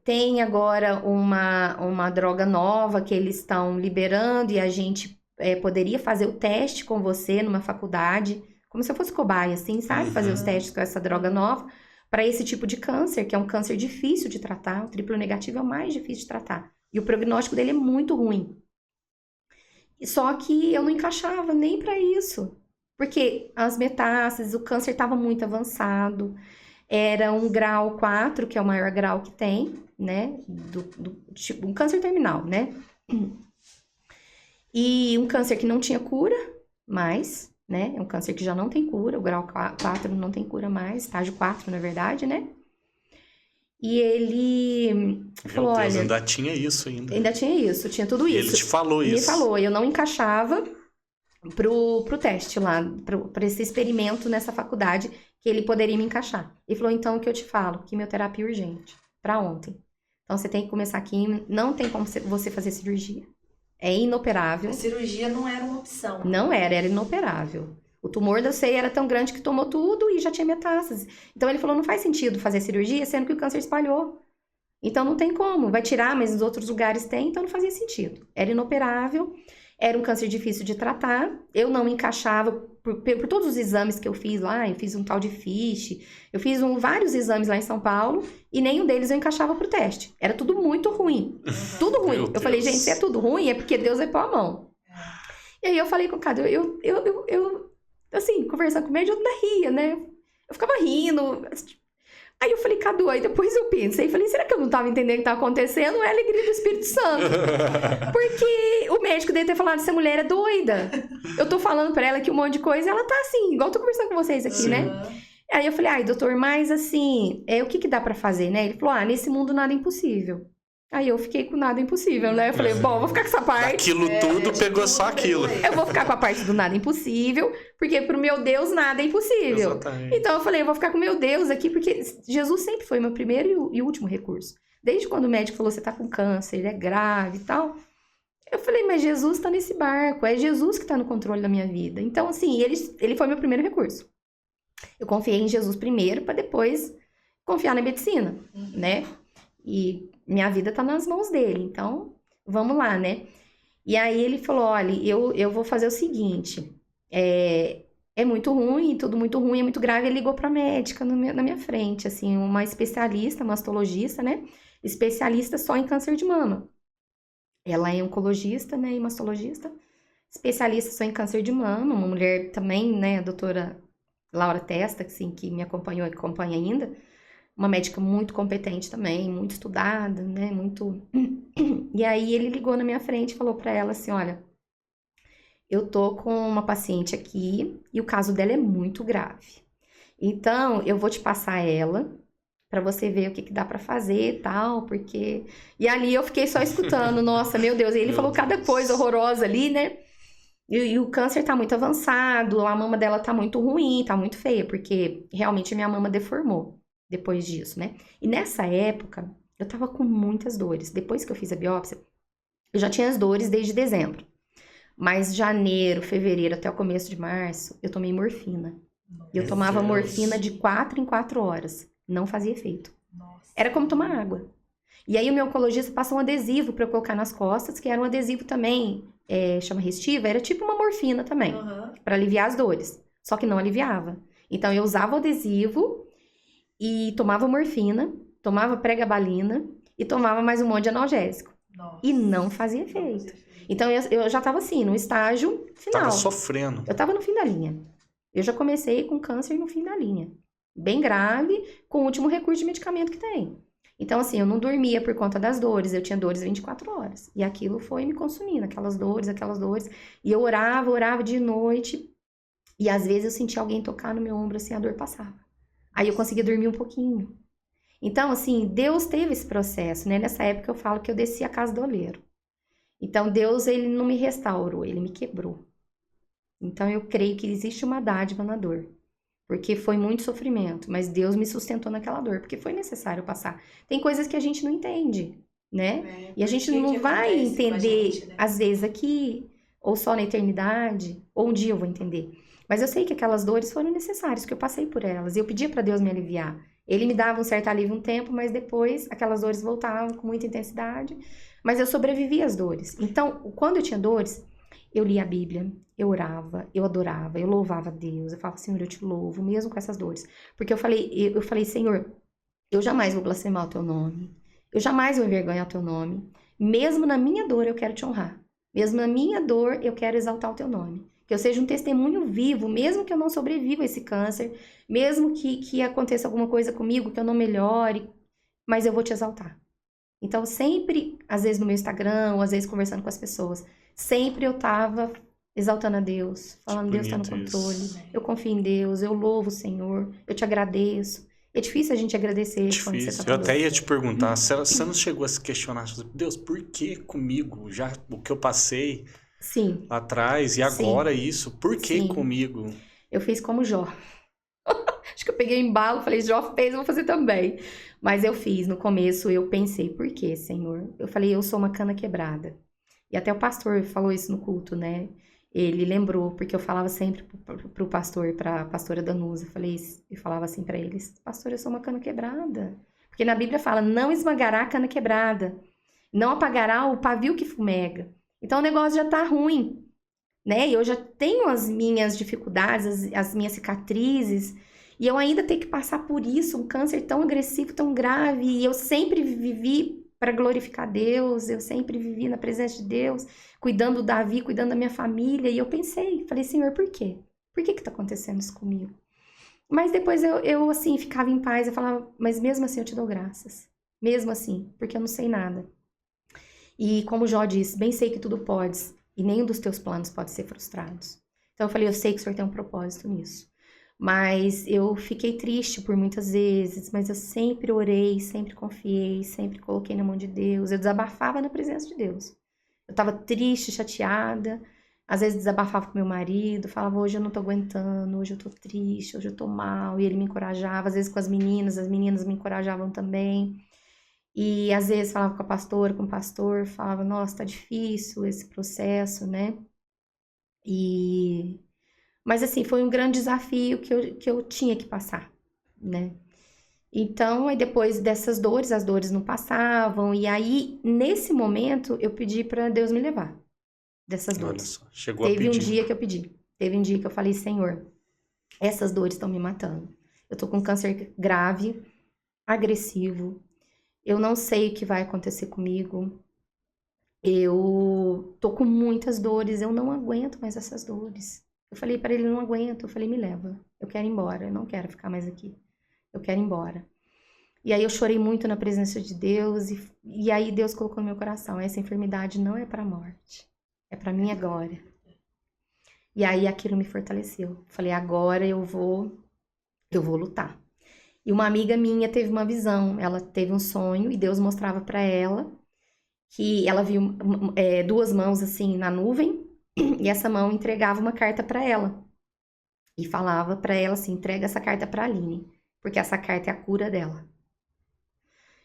Tem agora uma droga nova que eles estão liberando e a gente poderia fazer o teste com você numa faculdade, como se eu fosse cobaia, assim, sabe? Fazer os testes com essa droga nova para esse tipo de câncer, que é um câncer difícil de tratar. O triplo negativo é o mais difícil de tratar. E o prognóstico dele é muito ruim. Só que eu não encaixava nem para isso. Porque as metástases, o câncer estava muito avançado. Era um grau 4, que é o maior grau que tem, né? Tipo, um câncer terminal, né? E um câncer que não tinha cura mais, né? É um câncer que já não tem cura, o grau 4 não tem cura mais, estágio 4, na verdade, né? E ele falou: Meu Deus, olha, ainda tinha isso ainda. Ainda tinha isso, tinha tudo E isso. ele te falou isso. Ele falou, eu não encaixava pro teste lá, pra esse experimento nessa faculdade, que ele poderia me encaixar. Ele falou: então, o que eu te falo? Quimioterapia urgente, pra ontem. Então, você tem que começar quimio, não tem como você fazer cirurgia. É inoperável. A cirurgia não era uma opção. Não era inoperável. O tumor da ceia era tão grande que tomou tudo e já tinha metástase. Então, ele falou: não faz sentido fazer cirurgia, sendo que o câncer espalhou. Então, não tem como. Vai tirar, mas nos outros lugares tem, então não fazia sentido. Era inoperável. Era um câncer difícil de tratar. Eu não me encaixava por todos os exames que eu fiz lá. Eu fiz um tal de FISH. Eu fiz vários exames lá em São Paulo. E nenhum deles eu encaixava pro teste. Era tudo muito ruim. Tudo ruim. Eu falei: gente, se é tudo ruim, é porque Deus vai pôr a mão. E aí eu falei com o cara, eu assim, conversando com o médico, eu ainda ria, né? Eu ficava rindo. Aí eu falei: Cadu, aí depois eu pensei, falei: será que eu não tava entendendo o que tava acontecendo? É a alegria do Espírito Santo. Porque o médico deve ter falado: essa mulher é doida. Eu tô falando pra ela que um monte de coisa, ela tá assim, igual eu tô conversando com vocês aqui, Sim. né? Aí eu falei: ai, doutor, mas assim, o que dá pra fazer, né? Ele falou: nesse mundo nada é impossível. Aí eu fiquei com nada impossível, né? Eu falei: bom, vou ficar com essa parte. Aquilo tudo pegou só aquilo. Eu vou ficar com a parte do nada impossível, porque pro meu Deus nada é impossível. Exatamente. Então eu falei: eu vou ficar com meu Deus aqui, porque Jesus sempre foi meu primeiro e último recurso. Desde quando o médico falou: você tá com câncer, ele é grave e tal. Eu falei: mas Jesus tá nesse barco, é Jesus que tá no controle da minha vida. Então, assim, ele foi meu primeiro recurso. Eu confiei em Jesus primeiro, pra depois confiar na medicina, né? E minha vida tá nas mãos dele, então vamos lá, né? E aí ele falou: olha, eu vou fazer o seguinte, é muito ruim, tudo muito ruim, é muito grave. Ele ligou pra médica na minha frente, assim, uma especialista, mastologista, né? Especialista só em câncer de mama. Ela é oncologista, né, e mastologista, especialista só em câncer de mama, uma mulher também, né, a doutora Laura Testa, assim, que me acompanhou e acompanha ainda, uma médica muito competente também, muito estudada, né, muito... E aí ele ligou na minha frente e falou pra ela assim: olha, eu tô com uma paciente aqui e o caso dela é muito grave. Então, eu vou te passar ela pra você ver o que dá pra fazer e tal, porque... E ali eu fiquei só escutando, nossa, meu Deus. E ele falou cada coisa horrorosa ali, né? E o câncer tá muito avançado, a mama dela tá muito ruim, tá muito feia, porque realmente a minha mama deformou depois disso, né? E nessa época, eu tava com muitas dores. Depois que eu fiz a biópsia, Eu já tinha as dores desde dezembro. Mas janeiro, fevereiro até o começo de março, eu tomei morfina. Eu Meu tomava Deus. morfina de 4 em 4 horas. Não fazia efeito. Nossa. Era como tomar água. E aí o meu oncologista passou um adesivo para eu colocar nas costas, que era um adesivo também, chama Restiva, era tipo uma morfina também, Aham. para aliviar as dores. Só que não aliviava. Então eu usava o adesivo e tomava morfina, tomava pregabalina e tomava mais um monte de analgésico. Nossa. E não fazia efeito. Então eu já tava assim, no estágio final. Tava sofrendo. Eu tava no fim da linha. Eu já comecei com câncer no fim da linha. Bem grave, com o último recurso de medicamento que tem. Então, assim, eu não dormia por conta das dores. Eu tinha dores 24 horas. E aquilo foi me consumindo, aquelas dores. E eu orava de noite. E às vezes eu sentia alguém tocar no meu ombro, assim, a dor passava. Aí eu conseguia dormir um pouquinho. Então, assim, Deus teve esse processo, né? Nessa época eu falo que eu desci a casa do oleiro. Então, Deus, ele não me restaurou, ele me quebrou. Então, eu creio que existe uma dádiva na dor. Porque foi muito sofrimento, mas Deus me sustentou naquela dor, porque foi necessário passar. Tem coisas que a gente não entende, né? E a gente não vai entender, às vezes, aqui, ou só na eternidade, ou um dia eu vou entender. Mas eu sei que aquelas dores foram necessárias, que eu passei por elas. E eu pedia para Deus me aliviar. Ele me dava um certo alívio um tempo, mas depois aquelas dores voltavam com muita intensidade. Mas eu sobrevivi às dores. Então, quando eu tinha dores, eu lia a Bíblia, eu orava, eu adorava, eu louvava a Deus. Eu falava, Senhor, eu te louvo, mesmo com essas dores. Porque eu falei, Senhor, eu jamais vou blasfemar o teu nome. Eu jamais vou envergonhar o teu nome. Mesmo na minha dor, eu quero te honrar. Mesmo na minha dor, eu quero exaltar o teu nome. Que eu seja um testemunho vivo, mesmo que eu não sobreviva a esse câncer, mesmo que aconteça alguma coisa comigo, que eu não melhore, mas eu vou te exaltar. Então, sempre, às vezes no meu Instagram, ou às vezes conversando com as pessoas, sempre eu tava exaltando a Deus, falando, Deus está no controle, eu confio em Deus, eu louvo o Senhor, eu te agradeço. É difícil a gente agradecer quando você tá com Eu até dor. ia te perguntar, você não chegou a se questionar, Deus, por que comigo? Já o que eu passei Sim, lá atrás e agora isso, por que Sim. comigo? eu fiz como Jó. Acho que eu peguei o embalo, falei, Jó fez, eu vou fazer também. Mas eu fiz, no começo eu pensei, por quê, Senhor? Eu falei, eu sou uma cana quebrada. E até o pastor falou isso no culto, né? Ele lembrou, porque eu falava sempre pro pastor, pra pastora Danusa, eu falava assim pra eles, pastor, eu sou uma cana quebrada. Porque na Bíblia fala, não esmagará a cana quebrada, não apagará o pavio que fumega. Então o negócio já tá ruim, né? E eu já tenho as minhas dificuldades, as minhas cicatrizes, e eu ainda tenho que passar por isso, um câncer tão agressivo, tão grave, e eu sempre vivi para glorificar Deus, eu sempre vivi na presença de Deus, cuidando do Davi, cuidando da minha família, e eu falei, Senhor, por quê? Por que tá acontecendo isso comigo? Mas depois eu assim, ficava em paz, eu falava, mas mesmo assim eu te dou graças, mesmo assim, porque eu não sei nada. E como Jó disse, bem sei que tudo podes, e nenhum dos teus planos pode ser frustrados. Então eu falei, eu sei que o Senhor tem um propósito nisso. Mas eu fiquei triste por muitas vezes, mas eu sempre orei, sempre confiei, sempre coloquei na mão de Deus. Eu desabafava na presença de Deus. Eu estava triste, chateada, às vezes desabafava com meu marido, falava, hoje eu não tô aguentando, hoje eu tô triste, hoje eu tô mal, e ele me encorajava, às vezes com as meninas me encorajavam também. E às vezes falava com a pastora, com o pastor, falava, nossa, tá difícil esse processo, né? Mas assim, foi um grande desafio que eu tinha que passar, né? Então, aí depois dessas dores, as dores não passavam, e aí, nesse momento, eu pedi para Deus me levar dessas Olha dores. só, chegou a Teve um pedir. dia que eu pedi, teve um dia que eu falei, Senhor, essas dores estão me matando. Eu tô com câncer grave, agressivo, eu não sei o que vai acontecer comigo, eu tô com muitas dores, eu não aguento mais essas dores. Eu falei para ele, não aguento, eu falei, me leva, eu quero ir embora, eu não quero ficar mais aqui, eu quero ir embora. E aí eu chorei muito na presença de Deus, e aí Deus colocou no meu coração, essa enfermidade não é para a morte, é para minha glória. E aí aquilo me fortaleceu, falei, agora eu vou lutar. E uma amiga minha teve uma visão, ela teve um sonho, e Deus mostrava para ela, que ela viu duas mãos assim na nuvem, e essa mão entregava uma carta para ela. E falava para ela assim, entrega essa carta para a Aline, porque essa carta é a cura dela.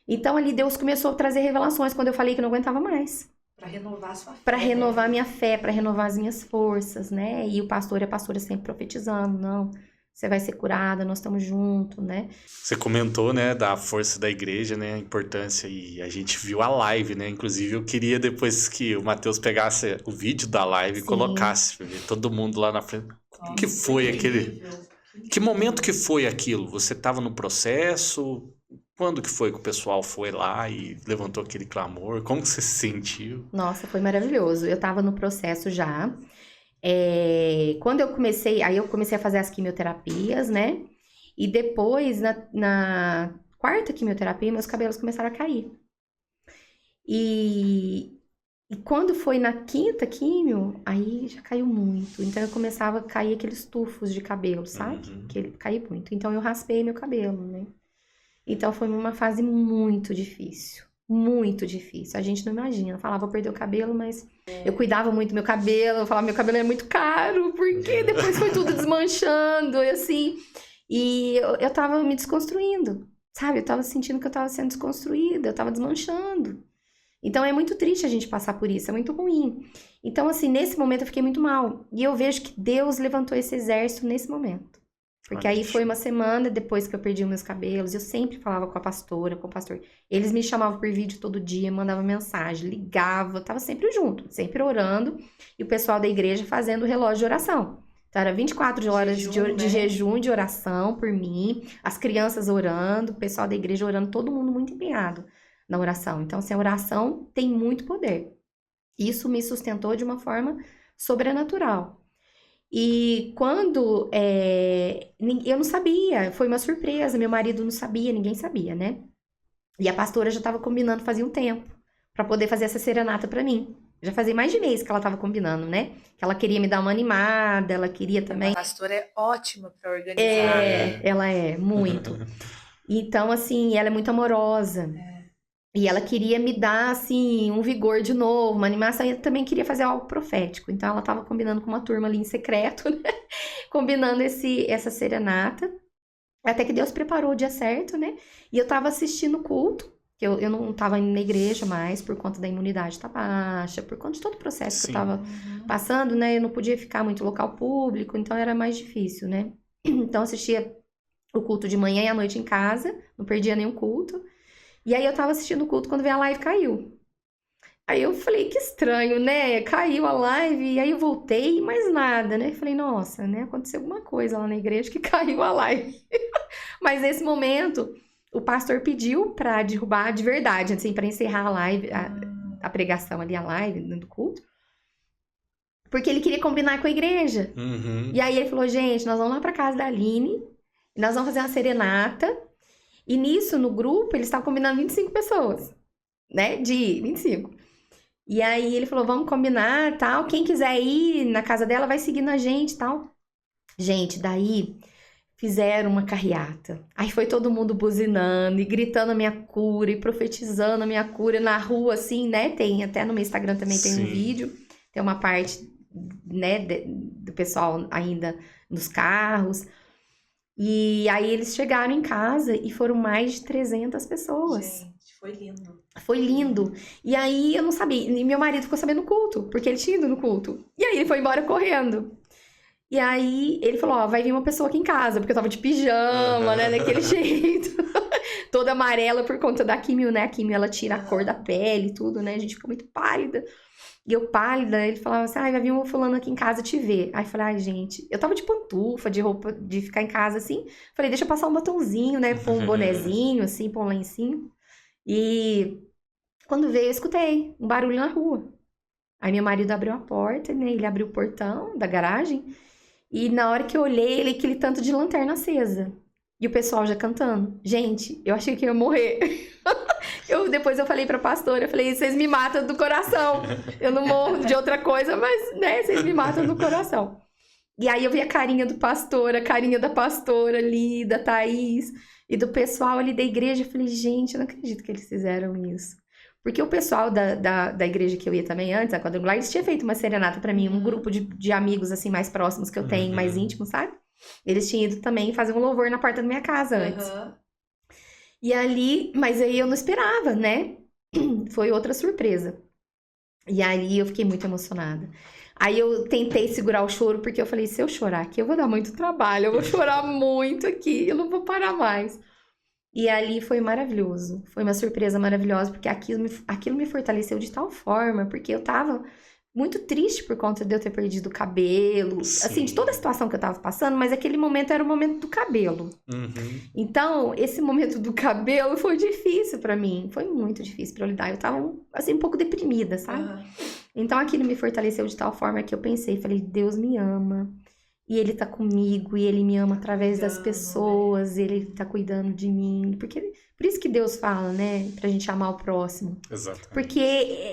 Então ali Deus começou a trazer revelações quando eu falei que não aguentava mais. Para renovar a sua fé. Para renovar minha fé, para renovar as minhas forças, né? E o pastor e a pastora sempre profetizando, não, você vai ser curada, nós estamos juntos, né? Você comentou, né, da força da igreja, né, a importância, e a gente viu a live, né, inclusive eu queria depois que o Matheus pegasse o vídeo da live e Sim. colocasse, pra ver todo mundo lá na frente. Como que foi aquele... Que momento que foi aquilo? Você estava no processo? Quando que foi que o pessoal foi lá e levantou aquele clamor? Como que você se sentiu? Nossa, foi maravilhoso. Eu tava no processo já. Quando eu comecei a fazer as quimioterapias, né? E depois, na quarta quimioterapia, meus cabelos começaram a cair. E quando foi na quinta quimio, aí já caiu muito. Então eu começava a cair aqueles tufos de cabelo, sabe? Uhum. Que ele caiu muito. Então eu raspei meu cabelo, né? Então foi uma fase muito difícil. Muito difícil. A gente não imagina. Eu falava, vou perder o cabelo, mas eu cuidava muito do meu cabelo. Eu falava, meu cabelo é muito caro, porque depois foi tudo desmanchando, e assim. E eu tava me desconstruindo, sabe? Eu tava sentindo que eu tava sendo desconstruída, eu tava desmanchando. Então é muito triste a gente passar por isso, é muito ruim. Então, assim, nesse momento eu fiquei muito mal. E eu vejo que Deus levantou esse exército nesse momento. Porque aí foi uma semana depois que eu perdi os meus cabelos. Eu sempre falava com a pastora, com o pastor. Eles me chamavam por vídeo todo dia, mandavam mensagem, ligava. Eu tava sempre junto, sempre orando. E o pessoal da igreja fazendo o relógio de oração. Então era 24 horas de jejum, de oração por mim. As crianças orando, o pessoal da igreja orando, todo mundo muito empenhado na oração. Então, assim, a oração tem muito poder. Isso me sustentou de uma forma sobrenatural. E quando eu não sabia, foi uma surpresa, meu marido não sabia, ninguém sabia, né? E a pastora já estava combinando fazia um tempo para poder fazer essa serenata para mim. Já fazia mais de mês que ela estava combinando, né? Que ela queria me dar uma animada, ela queria também. A pastora é ótima para organizar. Ela é muito. Então, assim, ela é muito amorosa. E ela queria me dar, assim, um vigor de novo, uma animação. E eu também queria fazer algo profético. Então, ela estava combinando com uma turma ali em secreto, né? Combinando essa serenata. Até que Deus preparou o dia certo, né? E eu estava assistindo o culto. Que eu não estava indo na igreja mais, por conta da imunidade tá baixa, por conta de todo o processo que eu estava passando, né? Eu não podia ficar muito em local público, então era mais difícil, né? Então, eu assistia o culto de manhã e à noite em casa. Não perdia nenhum culto. E aí eu tava assistindo o culto quando veio a live, caiu. Aí eu falei, que estranho, né? Caiu a live, e aí eu voltei, mais nada, né? Falei, nossa, né? Aconteceu alguma coisa lá na igreja que caiu a live. Mas nesse momento, o pastor pediu pra derrubar de verdade, assim, pra encerrar a live, a pregação ali, a live do culto. Porque ele queria combinar com a igreja. E aí ele falou, gente, nós vamos lá pra casa da Aline, e nós vamos fazer uma serenata. E nisso, no grupo, eles estavam combinando 25 pessoas, né? De 25. E aí ele falou, vamos combinar, tal. Quem quiser ir na casa dela vai seguindo a gente, tal. Gente, daí fizeram uma carreata. Aí foi todo mundo buzinando e gritando a minha cura e profetizando a minha cura na rua, assim, né? Tem, até no meu Instagram também tem um vídeo. Tem uma parte, né, do pessoal ainda nos carros. E aí eles chegaram em casa e foram mais de 300 pessoas. Gente, foi lindo. Foi lindo. E aí eu não sabia. E meu marido ficou sabendo no culto, porque ele tinha ido no culto. E aí ele foi embora correndo. E aí ele falou, ó, vai vir uma pessoa aqui em casa, porque eu tava de pijama, né, daquele jeito. Toda amarela por conta da quimio, né? A quimio, ela tira a cor da pele e tudo, né? A gente fica muito pálida. E eu pálida, ele falava assim, vai vir um fulano aqui em casa te ver. Aí eu falei, ai, gente, eu tava de pantufa, de roupa, de ficar em casa assim. Falei, deixa eu passar um batonzinho, né, pôr um bonezinho, assim, pôr um lencinho. E quando veio, eu escutei um barulho na rua. Aí meu marido abriu a porta, né, ele abriu o portão da garagem. E na hora que eu olhei, ele aquele tanto de lanterna acesa. E o pessoal já cantando. Gente, eu achei que eu ia morrer. Depois eu falei pra pastora, eu falei, vocês me matam do coração. Eu não morro de outra coisa, mas, né, vocês me matam do coração. E aí eu vi a carinha do pastor, a carinha da pastora ali, da Thaís, e do pessoal ali da igreja. Eu falei, gente, eu não acredito que eles fizeram isso. Porque o pessoal da igreja que eu ia também antes, a Quadrangular, eles tinham feito uma serenata pra mim, um grupo de amigos, assim, mais próximos que eu tenho, mais íntimos, sabe? Eles tinham ido também fazer um louvor na porta da minha casa antes. E ali, mas aí eu não esperava, né? Foi outra surpresa. E aí eu fiquei muito emocionada. Aí eu tentei segurar o choro, porque eu falei, se eu chorar aqui, eu vou dar muito trabalho, eu vou chorar muito aqui, eu não vou parar mais. E ali foi maravilhoso, foi uma surpresa maravilhosa, porque aquilo me fortaleceu de tal forma, porque eu tava muito triste por conta de eu ter perdido o cabelo, assim, de toda a situação que eu tava passando, mas aquele momento era o momento do cabelo. Uhum. Então, esse momento do cabelo foi difícil pra mim, foi muito difícil pra eu lidar, eu tava, assim, um pouco deprimida, sabe? Aham. Então, aquilo me fortaleceu de tal forma que eu pensei, falei, Deus me ama, e Ele tá comigo, e Ele me ama através das Cuidando, pessoas, Ele tá cuidando de mim, por isso que Deus fala, né, pra gente amar o próximo. Exatamente. Porque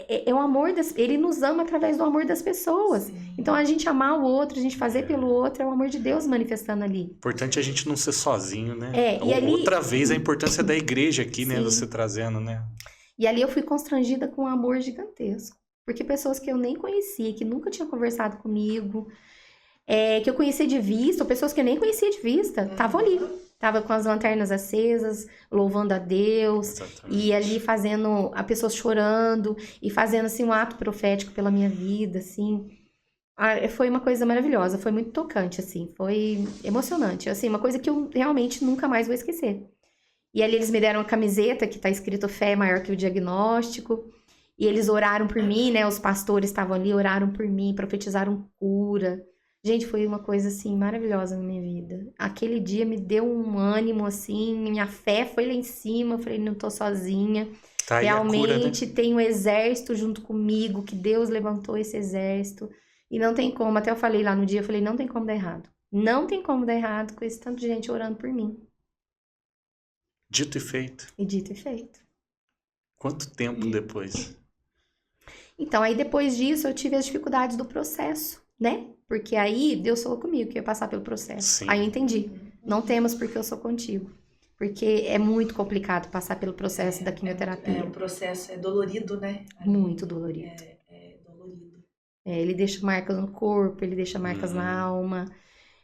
é o amor Ele nos ama através do amor das pessoas. Sim. Então, a gente amar o outro, a gente fazer pelo outro, é o amor de Deus manifestando ali. Importante a gente não ser sozinho, né? E ali... Outra vez a importância da igreja aqui, né? Sim. Você trazendo, né? E ali eu fui constrangida com um amor gigantesco. Porque pessoas que eu nem conhecia, que nunca tinham conversado comigo, que eu conhecia de vista, ou pessoas que eu nem conhecia de vista, estavam ali. Tava com as lanternas acesas, louvando a Deus, Exatamente. e ali fazendo, a pessoa chorando, e fazendo, assim, um ato profético pela minha vida, assim. Foi uma coisa maravilhosa, foi muito tocante, assim, foi emocionante. Assim, uma coisa que eu realmente nunca mais vou esquecer. E ali eles me deram uma camiseta que tá escrito fé é maior que o diagnóstico. E eles oraram por mim, né? Os pastores estavam ali, oraram por mim, profetizaram cura. Gente, foi uma coisa, assim, maravilhosa na minha vida. Aquele dia me deu um ânimo, assim, minha fé foi lá em cima. Eu falei, não tô sozinha. Tá aí Realmente a cura, né? tem um exército junto comigo, que Deus levantou esse exército. E não tem como, até eu falei lá no dia, eu falei, não tem como dar errado. Não tem como dar errado com esse tanto de gente orando por mim. Dito e feito. E dito e feito. Quanto tempo depois? Então, aí depois disso, eu tive as dificuldades do processo, né? Porque aí Deus falou comigo que eu ia passar pelo processo. Sim. Aí eu entendi. Não temas porque eu sou contigo. Porque é muito complicado passar pelo processo da quimioterapia. O processo é dolorido, né? Muito dolorido. É dolorido. Ele deixa marcas no corpo, ele deixa marcas na alma.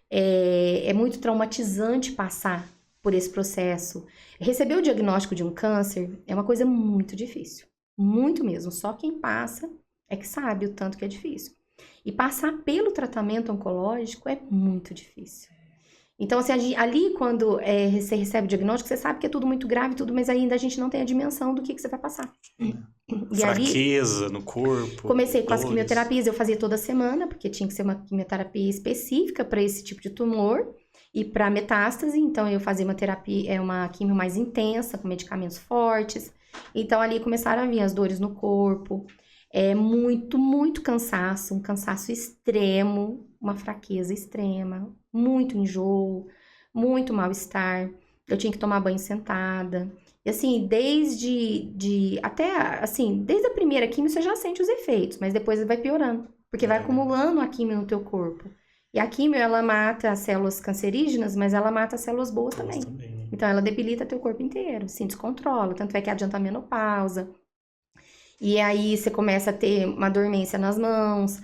É muito traumatizante passar por esse processo. Receber o diagnóstico de um câncer é uma coisa muito difícil. Muito mesmo. Só quem passa é que sabe o tanto que é difícil. E passar pelo tratamento oncológico é muito difícil. Então, assim, ali quando você recebe o diagnóstico, você sabe que é tudo muito grave, tudo, mas ainda a gente não tem a dimensão do que você vai passar. E Fraqueza ali, no corpo. comecei com as dores. quimioterapias, eu fazia toda semana, porque tinha que ser uma quimioterapia específica para esse tipo de tumor e para metástase. Então, eu fazia uma terapia, uma quimio mais intensa, com medicamentos fortes. Então, ali começaram a vir as dores no corpo, muito cansaço, um cansaço extremo, uma fraqueza extrema, muito enjoo, muito mal-estar. Eu tinha que tomar banho sentada. E assim, desde a primeira quimio você já sente os efeitos, mas depois vai piorando, porque vai acumulando a quimio no teu corpo. E a quimio, ela mata as células cancerígenas, mas ela mata as células boas também. Né? Então, ela debilita teu corpo inteiro, assim, descontrola. Tanto é que adianta a menopausa. E aí, você começa a ter uma dormência nas mãos,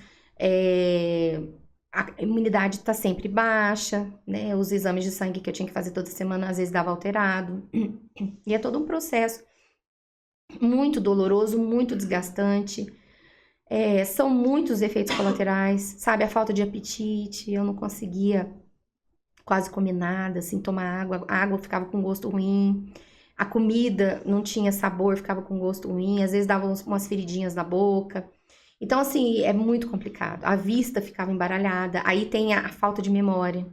a imunidade tá sempre baixa, né? Os exames de sangue que eu tinha que fazer toda semana, às vezes dava alterado. E é todo um processo muito doloroso, muito desgastante. São muitos efeitos colaterais, sabe? A falta de apetite, eu não conseguia quase comer nada, assim, tomar água. A água ficava com gosto ruim. A comida não tinha sabor, ficava com gosto ruim. Às vezes dava umas feridinhas na boca. Então, assim, é muito complicado. A vista ficava embaralhada. Aí tem a falta de memória,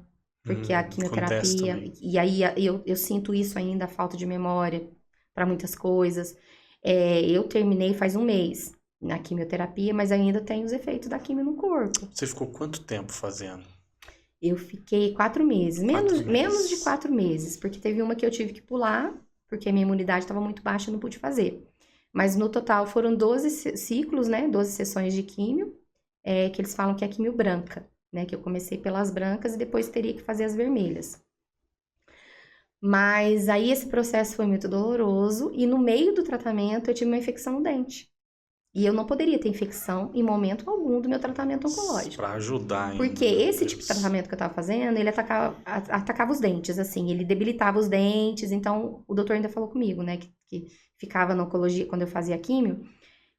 porque a quimioterapia... E aí eu sinto isso ainda, a falta de memória para muitas coisas. Eu terminei faz um mês na quimioterapia, mas ainda tem os efeitos da quimio no corpo. Você ficou quanto tempo fazendo? Eu fiquei 4 meses. Menos de 4 meses, porque teve uma que eu tive que pular, porque a minha imunidade estava muito baixa e não pude fazer. Mas no total foram 12 ciclos, né? 12 sessões de químio, que eles falam que é químio branca, né? Que eu comecei pelas brancas e depois teria que fazer as vermelhas. Mas aí esse processo foi muito doloroso e no meio do tratamento eu tive uma infecção no dente. E eu não poderia ter infecção em momento algum do meu tratamento oncológico. Para ajudar ainda. Porque esse tipo de tratamento que eu tava fazendo, ele atacava os dentes, assim, ele debilitava os dentes. Então, o doutor ainda falou comigo, né, que ficava na oncologia quando eu fazia químio,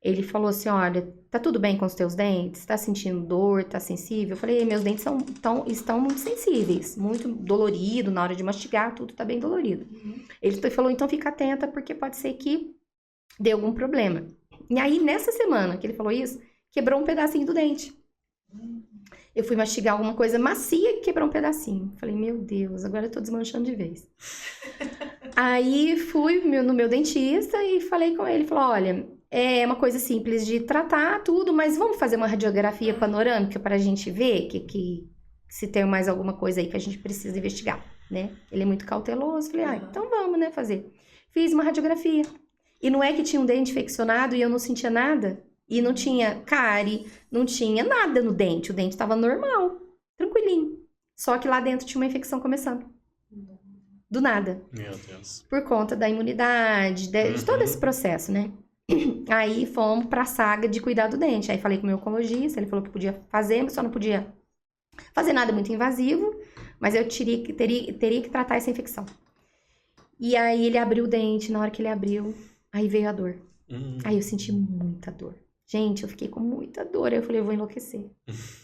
Ele falou assim, olha, tá tudo bem com os teus dentes? Tá sentindo dor? Tá sensível? Eu falei, meus dentes estão muito sensíveis, muito dolorido na hora de mastigar, tudo tá bem dolorido. Ele falou, então fica atenta, porque pode ser que dê algum problema. E aí, nessa semana que ele falou isso, quebrou um pedacinho do dente. Eu fui mastigar alguma coisa macia e quebrou um pedacinho. Falei, meu Deus, agora eu tô desmanchando de vez. Aí fui no meu dentista e falei com ele, falou, olha, é uma coisa simples de tratar tudo, mas vamos fazer uma radiografia panorâmica para a gente ver que se tem mais alguma coisa aí que a gente precisa investigar, né? Ele é muito cauteloso. Falei, então vamos, né, fazer. Fiz uma radiografia. E não é que tinha um dente infeccionado e eu não sentia nada. E não tinha cárie, não tinha nada no dente. O dente estava normal, tranquilinho. Só que lá dentro tinha uma infecção começando. Do nada. Meu Deus. Por conta da imunidade, de todo esse processo, né? Aí fomos pra saga de cuidar do dente. Aí falei com o meu oncologista, ele falou que podia fazer, mas só não podia fazer nada muito invasivo, mas eu teria que tratar essa infecção. E aí ele abriu o dente, na hora que ele abriu, aí veio a dor. Aí eu senti muita dor. Gente, eu fiquei com muita dor. Aí eu falei, eu vou enlouquecer.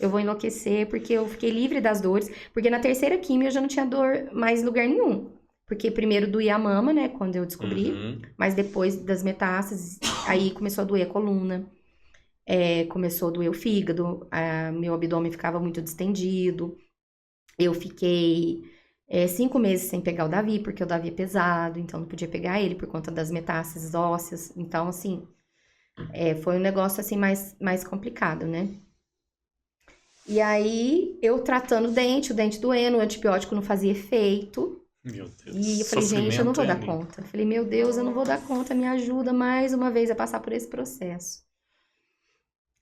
Eu vou enlouquecer porque eu fiquei livre das dores. Porque na terceira quimio eu já não tinha dor mais em lugar nenhum. Porque primeiro doía a mama, né, quando eu descobri. Mas depois das metástases, aí começou a doer a coluna. Começou a doer o fígado. Meu abdômen ficava muito distendido. Eu fiquei 5 meses sem pegar o Davi, porque o Davi é pesado. Então não podia pegar ele por conta das metástases ósseas. Então, assim... foi um negócio assim mais complicado, né? E aí, eu tratando o dente doendo, o antibiótico não fazia efeito. Meu Deus. E eu falei, gente, eu não vou dar conta. Eu falei, meu Deus, eu não vou dar conta, me ajuda mais uma vez a passar por esse processo.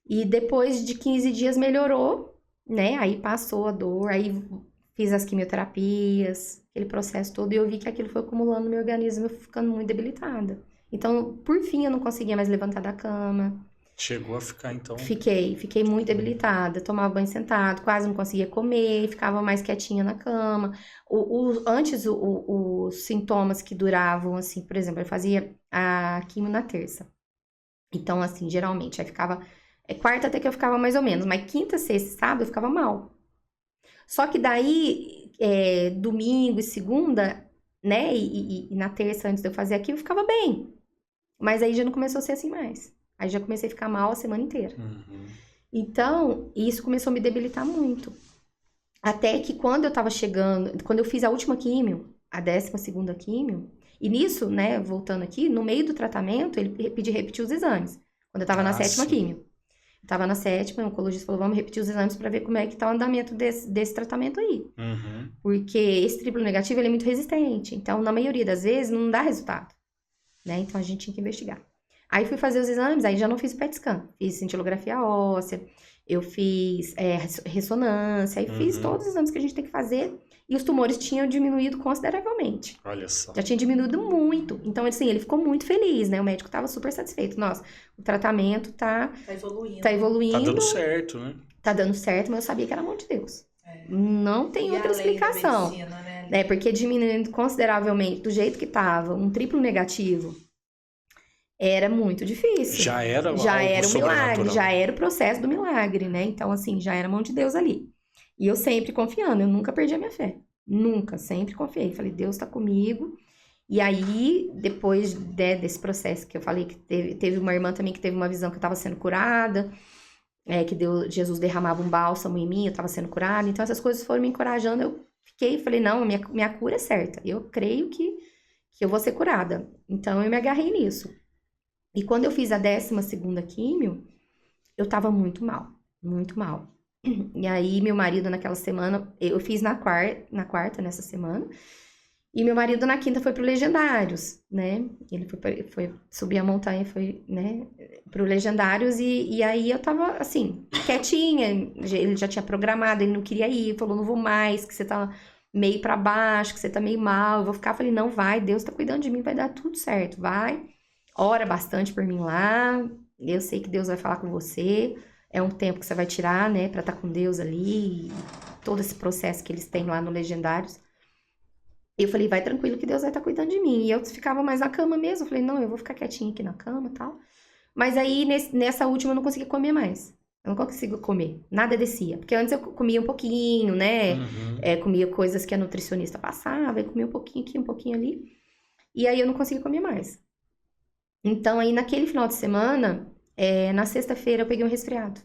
E depois de 15 dias melhorou, né? Aí passou a dor, aí fiz as quimioterapias, aquele processo todo, e eu vi que aquilo foi acumulando no meu organismo, eu fui ficando muito debilitada. Então, por fim, eu não conseguia mais levantar da cama. Chegou a ficar, então... Fiquei muito debilitada. Tomava banho sentado, quase não conseguia comer, ficava mais quietinha na cama. Antes, os sintomas que duravam, assim, por exemplo, eu fazia a quimio na terça. Então, assim, geralmente, aí ficava... quarta até que eu ficava mais ou menos, mas quinta, sexta e sábado eu ficava mal. Só que daí, domingo e segunda, né, e na terça, antes de eu fazer aquilo, eu ficava bem. Mas aí já não começou a ser assim mais. Aí já comecei a ficar mal a semana inteira. Então, isso começou a me debilitar muito. Até que quando eu tava chegando, quando eu fiz a última químio, a 12ª químio, e nisso, né, voltando aqui, no meio do tratamento, ele repetiu os exames. Quando eu tava na 7ª químio. Eu tava na 7ª, o oncologista falou, vamos repetir os exames pra ver como é que tá o andamento desse tratamento aí. Porque esse triplo negativo, ele é muito resistente. Então, na maioria das vezes, não dá resultado. Né? Então, a gente tinha que investigar. Aí, fui fazer os exames, aí já não fiz PET scan. Fiz cintilografia óssea, eu fiz ressonância, aí fiz todos os exames que a gente tem que fazer. E os tumores tinham diminuído consideravelmente. Olha só. Já tinha diminuído muito. Então, assim, ele ficou muito feliz, né? O médico tava super satisfeito. Nossa, o tratamento tá evoluindo. Tá dando certo, né? Tá dando certo, mas eu sabia que era a mão de Deus. Não tem outra explicação. Medicina, né? Porque diminuindo consideravelmente, do jeito que tava, um triplo negativo, era muito difícil. Já era o milagre, já era o processo do milagre, né? Então, assim, já era a mão de Deus ali. E eu sempre confiando, eu nunca perdi a minha fé. Nunca, sempre confiei. Falei, Deus tá comigo. E aí, depois desse processo que eu falei que teve uma irmã também que teve uma visão que eu tava sendo curada, que Jesus derramava um bálsamo em mim, eu tava sendo curada. Então, essas coisas foram me encorajando. Eu falei, não, minha cura é certa. Eu creio que eu vou ser curada. Então, eu me agarrei nisso. E quando eu fiz a 12ª químio, eu tava muito mal, muito mal. E aí, meu marido, naquela semana, eu fiz na quarta, nessa semana, e meu marido na quinta foi pro Legendários, né? Ele foi subir a montanha, foi, né, pro Legendários, e aí eu tava, assim, quietinha, ele já tinha programado, ele não queria ir, falou, não vou mais, que você tá meio pra baixo, que você tá meio mal, eu vou ficar, falei, não, vai, Deus tá cuidando de mim, vai dar tudo certo, vai, ora bastante por mim lá, eu sei que Deus vai falar com você, é um tempo que você vai tirar, né, pra estar com Deus ali, todo esse processo que eles têm lá no Legendários. Eu falei, vai tranquilo que Deus vai estar cuidando de mim. E eu ficava mais na cama mesmo. Eu falei, não, eu vou ficar quietinha aqui na cama e tal. Mas aí, nessa última, eu não consegui comer mais. Eu não consigo comer. Nada descia. Porque antes eu comia um pouquinho, né? Uhum. Comia coisas que a nutricionista passava, e comia um pouquinho aqui, um pouquinho ali. E aí eu não consegui comer mais. Então, aí naquele final de semana, na sexta-feira eu peguei um resfriado.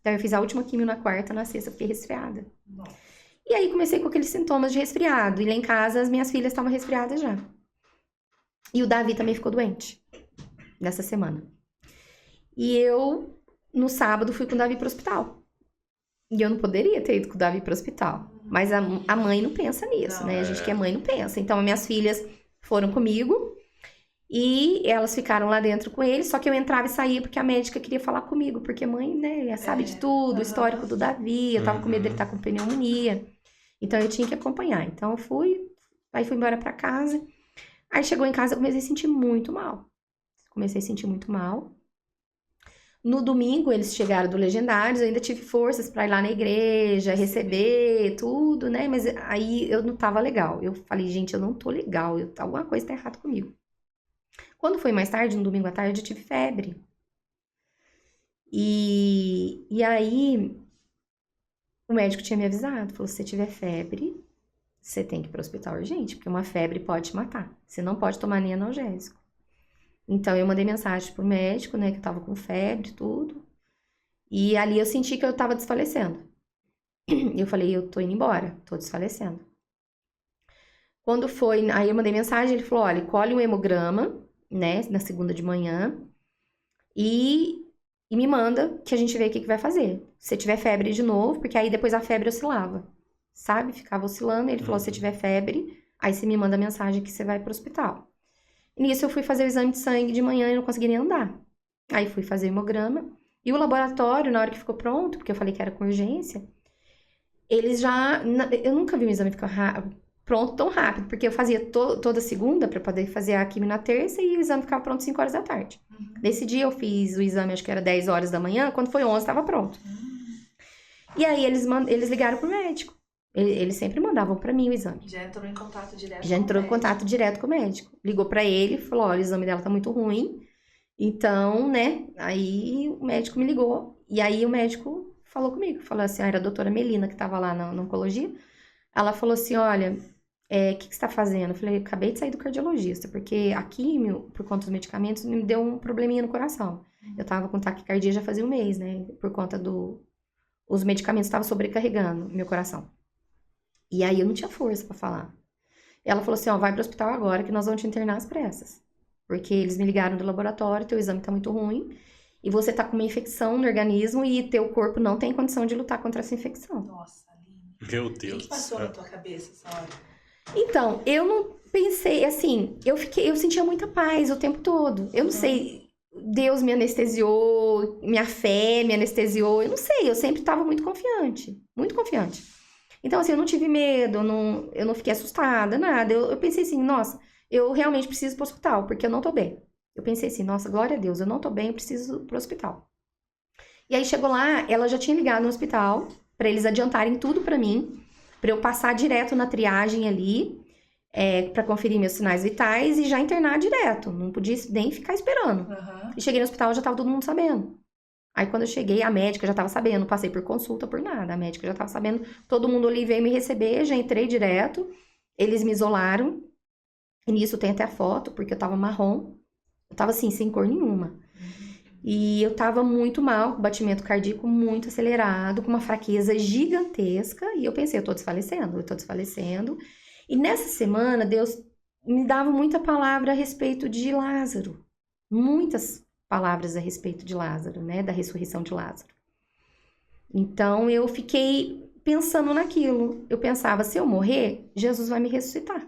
Então, eu fiz a última quimio na quarta, na sexta eu fiquei resfriada. Nossa. E aí comecei com aqueles sintomas de resfriado. E lá em casa as minhas filhas estavam resfriadas já. E o Davi também ficou doente nessa semana. E eu, no sábado, fui com o Davi pro hospital. E eu não poderia ter ido com o Davi pro hospital. Mas a mãe não pensa nisso, Não, né? A gente que é mãe não pensa. Então, as minhas filhas foram comigo. E elas ficaram lá dentro com ele, só que eu entrava e saía porque a médica queria falar comigo, porque mãe, né, sabe de tudo, o histórico do Davi, eu tava com medo dele estar com pneumonia, então eu tinha que acompanhar. Então eu fui embora pra casa, aí chegou em casa eu comecei a sentir muito mal. No domingo eles chegaram do Legendários, eu ainda tive forças pra ir lá na igreja, receber tudo, né, mas aí eu não tava legal. Eu falei, gente, eu não tô legal, alguma coisa tá errada comigo. Quando foi mais tarde, no domingo à tarde, eu tive febre. E aí, o médico tinha me avisado, falou, se você tiver febre, você tem que ir para o hospital urgente, porque uma febre pode te matar. Você não pode tomar nem analgésico. Então, eu mandei mensagem pro médico, né, que eu tava com febre e tudo. E ali eu senti que eu tava desfalecendo. Eu falei, eu tô indo embora, tô desfalecendo. Quando foi, aí eu mandei mensagem, ele falou, olha, colhe um hemograma, né, na segunda de manhã, e me manda que a gente vê o que vai fazer. Se tiver febre de novo, porque aí depois a febre oscilava, sabe? Ficava oscilando, ele falou, se tiver febre, aí você me manda mensagem que você vai pro hospital. E nisso eu fui fazer o exame de sangue de manhã e não consegui nem andar. Aí fui fazer o hemograma, e o laboratório, na hora que ficou pronto, porque eu falei que era com urgência, eles já... Eu nunca vi um exame ficar pronto tão rápido, porque eu fazia toda segunda para poder fazer a quimio na terça e o exame ficava pronto 5 horas da tarde. Nesse dia eu fiz o exame, acho que era 10 horas da manhã, quando foi 11 estava pronto. E aí eles ligaram pro médico. Eles sempre mandavam para mim o exame. Já entrou em contato direto Já com entrou o em contato direto com o médico. Ligou para ele, falou, olha, o exame dela tá muito ruim. Então, né, aí o médico me ligou. E aí o médico falou comigo, falou assim, era a doutora Melina que tava lá na oncologia. Ela falou assim, olha, o que você tá fazendo? Eu falei, acabei de sair do cardiologista, porque a químio, por conta dos medicamentos, me deu um probleminha no coração. Eu tava com taquicardia já fazia um mês, né? Por conta os medicamentos estavam sobrecarregando meu coração. E aí eu não tinha força pra falar. Ela falou assim, ó, vai pro hospital agora que nós vamos te internar às pressas. Porque eles me ligaram do laboratório, teu exame tá muito ruim, e você tá com uma infecção no organismo e teu corpo não tem condição de lutar contra essa infecção. Nossa, Aline. Meu O que Deus. que passou na tua cabeça essa hora? Então, eu não pensei, assim, eu sentia muita paz o tempo todo. Eu não sei, Deus me anestesiou, minha fé me anestesiou, eu não sei, eu sempre estava muito confiante, muito confiante. Então, assim, eu não tive medo, eu não fiquei assustada, nada. Eu pensei assim, nossa, eu realmente preciso ir pro hospital, porque eu não tô bem. Eu pensei assim, nossa, glória a Deus, eu não tô bem, eu preciso ir pro hospital. E aí chegou lá, ela já tinha ligado no hospital, para eles adiantarem tudo para mim, para eu passar direto na triagem ali, para conferir meus sinais vitais e já internar direto. Não podia nem ficar esperando. E cheguei no hospital, já tava todo mundo sabendo. Aí quando eu cheguei, a médica já tava sabendo, não passei por consulta, por nada. A médica já tava sabendo, todo mundo ali veio me receber, já entrei direto. Eles me isolaram. E nisso tem até a foto, porque eu tava marrom. Eu tava assim, sem cor nenhuma. E eu tava muito mal, com batimento cardíaco muito acelerado, com uma fraqueza gigantesca. E eu pensei, eu tô desfalecendo. E nessa semana, Deus me dava muita palavra a respeito de Lázaro. Muitas palavras a respeito de Lázaro, né? Da ressurreição de Lázaro. Então, eu fiquei pensando naquilo. Eu pensava, se eu morrer, Jesus vai me ressuscitar.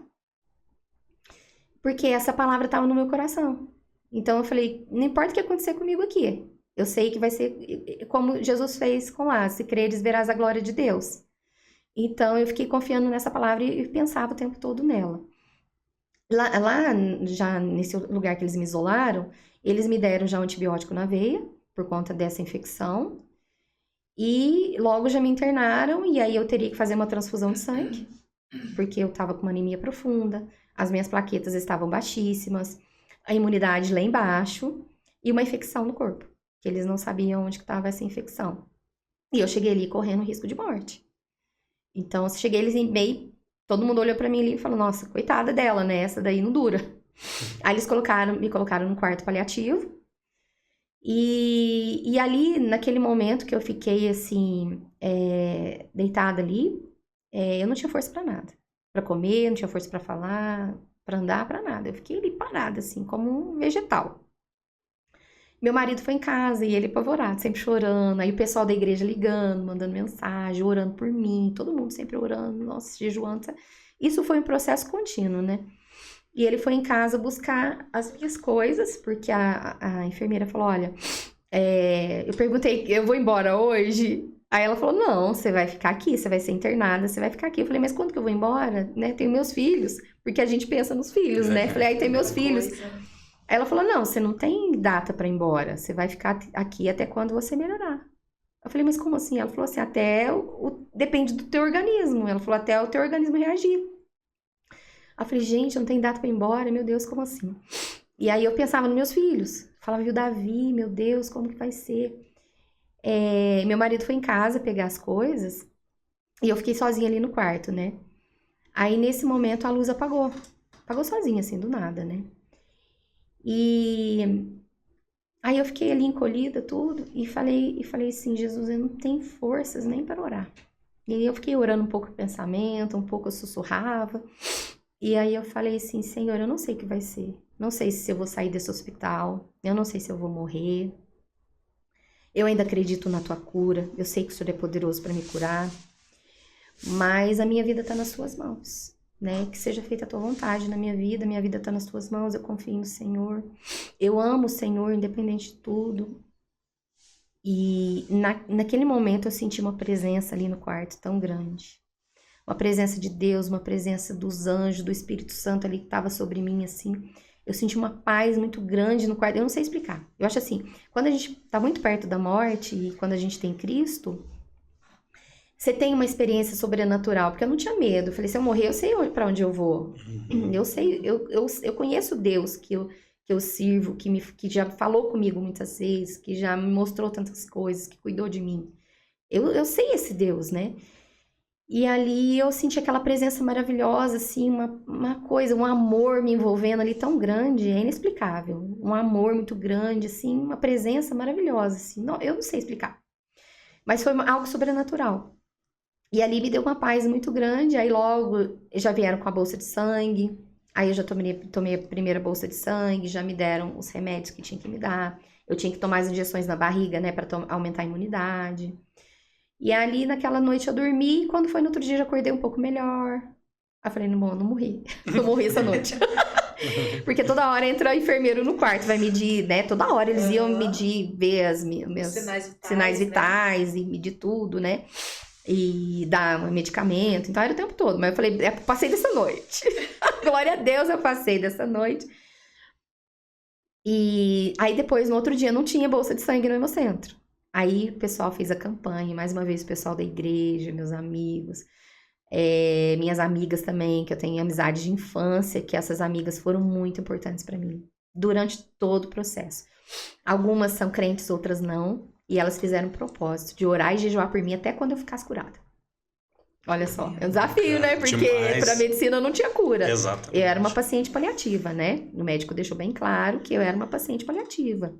Porque essa palavra estava no meu coração. Então, eu falei, não importa o que acontecer comigo aqui. Eu sei que vai ser como Jesus fez com Lázaro. Se creres, verás a glória de Deus. Então, eu fiquei confiando nessa palavra e pensava o tempo todo nela. Lá, já nesse lugar que eles me isolaram, eles me deram já um antibiótico na veia, por conta dessa infecção. E logo já me internaram, e aí eu teria que fazer uma transfusão de sangue, porque eu estava com uma anemia profunda, as minhas plaquetas estavam baixíssimas, a imunidade lá embaixo, e uma infecção no corpo, que eles não sabiam onde que estava essa infecção. E eu cheguei ali correndo risco de morte. Então, eu cheguei eles em meio, todo mundo olhou pra mim ali e falou, nossa, coitada dela, né? Essa daí não dura. Aí eles me colocaram no quarto paliativo. E ali, naquele momento que eu fiquei, assim, deitada ali, eu não tinha força pra nada. Pra comer, não tinha força pra falar, pra andar, pra nada. Eu fiquei ali parada, assim, como um vegetal. Meu marido foi em casa e ele apavorado, sempre chorando. Aí o pessoal da igreja ligando, mandando mensagem, orando por mim. Todo mundo sempre orando, nossa, jejuando. Isso foi um processo contínuo, né? E ele foi em casa buscar as minhas coisas, porque a enfermeira falou, olha, eu perguntei, eu vou embora hoje? Aí ela falou, não, você vai ficar aqui, você vai ser internada, você vai ficar aqui. Eu falei, mas quando que eu vou embora? Né? Tenho meus filhos, porque a gente pensa nos filhos, né? Eu falei, aí tem meus filhos. Aí ela falou, não, você não tem data pra ir embora, você vai ficar aqui até quando você melhorar. Eu falei, mas como assim? Ela falou assim, depende do teu organismo. Ela falou, até o teu organismo reagir. Eu falei, gente, não tem data pra ir embora? Meu Deus, como assim? E aí eu pensava nos meus filhos. Falava, viu, Davi, meu Deus, como que vai ser? Meu marido foi em casa pegar as coisas e eu fiquei sozinha ali no quarto, né? Aí nesse momento a luz apagou. Apagou sozinha, assim, do nada, né? E aí eu fiquei ali encolhida, tudo, e falei assim, Jesus, eu não tenho forças nem para orar. E aí eu fiquei orando um pouco o pensamento, um pouco eu sussurrava. E aí eu falei assim, Senhor, eu não sei o que vai ser. Não sei se eu vou sair desse hospital. Eu não sei se eu vou morrer. Eu ainda acredito na tua cura. Eu sei que o Senhor é poderoso para me curar. Mas a minha vida está nas suas mãos, né? Que seja feita a tua vontade na minha vida está nas tuas mãos. Eu confio no Senhor. Eu amo o Senhor, independente de tudo. E naquele momento eu senti uma presença ali no quarto tão grande. Uma presença de Deus, uma presença dos anjos, do Espírito Santo ali que estava sobre mim, assim. Eu senti uma paz muito grande no quarto. Eu não sei explicar. Eu acho assim, quando a gente está muito perto da morte e quando a gente tem Cristo, você tem uma experiência sobrenatural. Porque eu não tinha medo. Eu falei, se eu morrer, eu sei para onde eu vou. Eu sei, eu conheço Deus que eu sirvo, que já falou comigo muitas vezes, que já me mostrou tantas coisas, que cuidou de mim. Eu sei esse Deus, né? E ali eu senti aquela presença maravilhosa, assim, uma coisa, um amor me envolvendo ali tão grande, é inexplicável. Um amor muito grande, assim, uma presença maravilhosa, assim. Não, eu não sei explicar. Mas foi algo sobrenatural. E ali me deu uma paz muito grande, aí logo já vieram com a bolsa de sangue, aí eu já tomei a primeira bolsa de sangue, já me deram os remédios que tinha que me dar. Eu tinha que tomar as injeções na barriga, né, para aumentar a imunidade. E ali, naquela noite, eu dormi, e quando foi no outro dia, eu já acordei um pouco melhor. Aí eu falei, não morri. Não morri essa noite. Porque toda hora entra enfermeiro no quarto, vai medir, né? Toda hora eles iam medir, ver as meus sinais vitais, né? E medir tudo, né? E dar um medicamento. Então, era o tempo todo. Mas eu falei, passei dessa noite. Glória a Deus, eu passei dessa noite. E aí, depois, no outro dia, não tinha bolsa de sangue no Hemocentro. Aí o pessoal fez a campanha, mais uma vez o pessoal da igreja, meus amigos, minhas amigas também, que eu tenho amizade de infância, que essas amigas foram muito importantes para mim, durante todo o processo. Algumas são crentes, outras não, e elas fizeram um propósito de orar e jejuar por mim até quando eu ficasse curada. Olha só, é um desafio, né? Porque para medicina eu não tinha cura. Exatamente. Eu era uma paciente paliativa, né? O médico deixou bem claro que eu era uma paciente paliativa.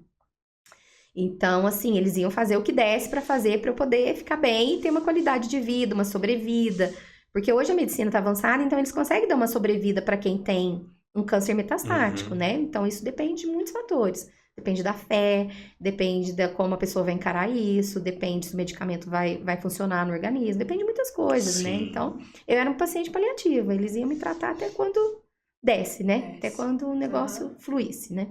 Então, assim, eles iam fazer o que desse para fazer para eu poder ficar bem e ter uma qualidade de vida, uma sobrevida. Porque hoje a medicina está avançada, então eles conseguem dar uma sobrevida para quem tem um câncer metastático, né? Então, isso depende de muitos fatores. Depende da fé, depende de como a pessoa vai encarar isso, depende se o medicamento vai funcionar no organismo, depende de muitas coisas, né? Então, eu era um paciente paliativa, eles iam me tratar até quando desse, né? Até quando o negócio fluísse, né?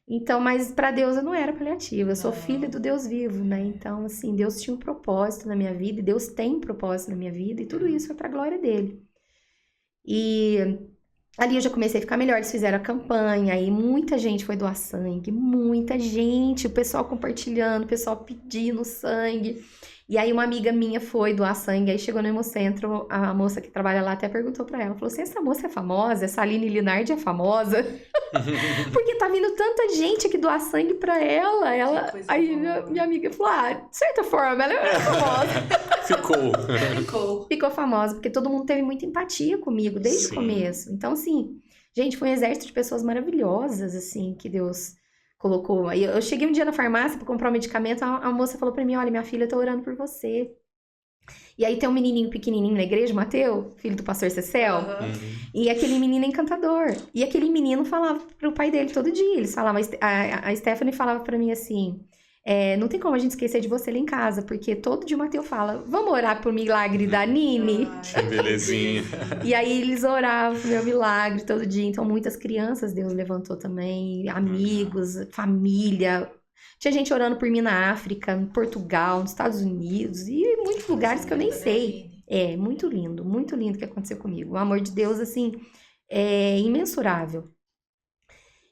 Então, mas para Deus eu não era paliativa, eu sou filha do Deus vivo, né? Então, assim, Deus tinha um propósito na minha vida, e Deus tem um propósito na minha vida, e tudo isso foi para a glória dele. E ali eu já comecei a ficar melhor, eles fizeram a campanha, aí muita gente foi doar sangue, muita gente, o pessoal compartilhando, o pessoal pedindo sangue. E aí uma amiga minha foi doar sangue, aí chegou no Hemocentro, a moça que trabalha lá até perguntou pra ela, falou assim, essa moça é famosa? Essa Aline Linardi é famosa? Porque tá vindo tanta gente aqui doar sangue pra ela. Que coisa Aí boa. minha amiga falou, de certa forma, ela é famosa. Ficou. Ficou famosa, porque todo mundo teve muita empatia comigo, desde Sim. o começo. Então, assim, gente, foi um exército de pessoas maravilhosas, assim, que Deus colocou. Aí eu cheguei um dia na farmácia pra comprar um medicamento, a moça falou pra mim, olha, minha filha tá orando por você. E aí tem um menininho pequenininho na igreja, Mateus, filho do pastor Cecel. Aham. E aquele menino é encantador. E aquele menino falava pro pai dele todo dia. Eles falavam, a Stephanie falava pra mim assim, não tem como a gente esquecer de você lá em casa, porque todo dia o Mateus fala, vamos orar pro milagre da Nini? Que belezinha. E aí eles oravam pro meu milagre todo dia. Então muitas crianças Deus levantou também, amigos, família. Tinha gente orando por mim na África, em Portugal, nos Estados Unidos e em muitos lugares que eu nem sei. É, muito lindo o que aconteceu comigo. O amor de Deus, assim, é imensurável.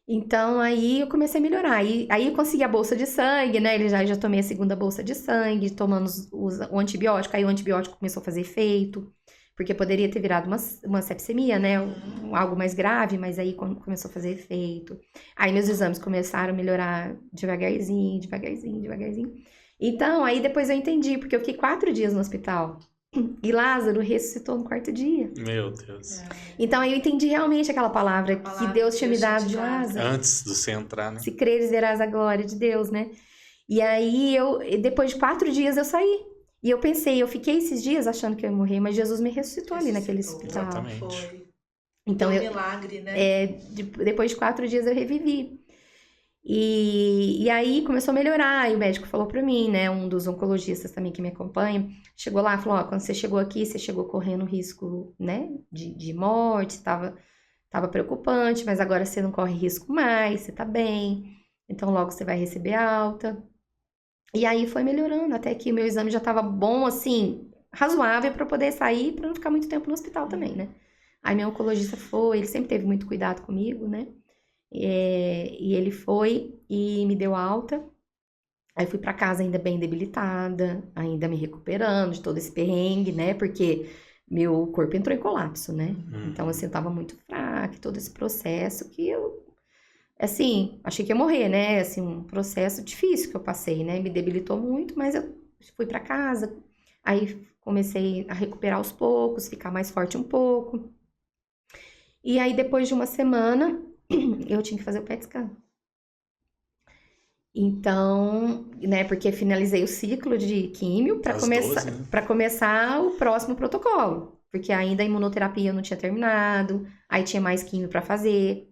Então, aí eu comecei a melhorar. Aí eu consegui a bolsa de sangue, né? Já tomei a segunda bolsa de sangue, tomando o antibiótico. Aí o antibiótico começou a fazer efeito, porque poderia ter virado uma sepsemia, né? Algo mais grave, mas aí começou a fazer efeito. Aí meus exames começaram a melhorar devagarzinho. Então, aí depois eu entendi, porque eu fiquei 4 dias no hospital. E Lázaro ressuscitou no 4º dia. Meu Deus. Então aí eu entendi realmente aquela palavra que Deus tinha me dado de Lázaro. Antes de você entrar, né? Se creres, verás a glória de Deus, né? E aí depois de 4 dias eu saí. E eu pensei, eu fiquei esses dias achando que eu ia morrer, mas Jesus me ressuscitou ali naquele hospital. Exatamente. Foi. Então Foi um milagre, né? depois de 4 dias eu revivi. E aí começou a melhorar, e o médico falou pra mim, né, um dos oncologistas também que me acompanha, chegou lá e falou, quando você chegou aqui, você chegou correndo risco, né, de morte, tava preocupante, mas agora você não corre risco mais, você tá bem, então logo você vai receber alta. E aí foi melhorando, até que o meu exame já tava bom, assim, razoável pra poder sair, pra não ficar muito tempo no hospital também, né. Aí meu oncologista ele sempre teve muito cuidado comigo, né. E ele foi e me deu alta. Aí fui pra casa ainda bem debilitada, ainda me recuperando de todo esse perrengue, né? Porque meu corpo entrou em colapso, né? Então, assim, eu tava muito fraca, todo esse processo que eu, assim, achei que ia morrer, né? Assim, um processo difícil que eu passei, né? Me debilitou muito, mas eu fui pra casa, aí comecei a recuperar aos poucos, ficar mais forte um pouco. E aí, depois de uma semana, eu tinha que fazer o PET scan. Então, né, porque finalizei o ciclo de químio para começar o próximo protocolo. Porque ainda a imunoterapia eu não tinha terminado, aí tinha mais químio para fazer.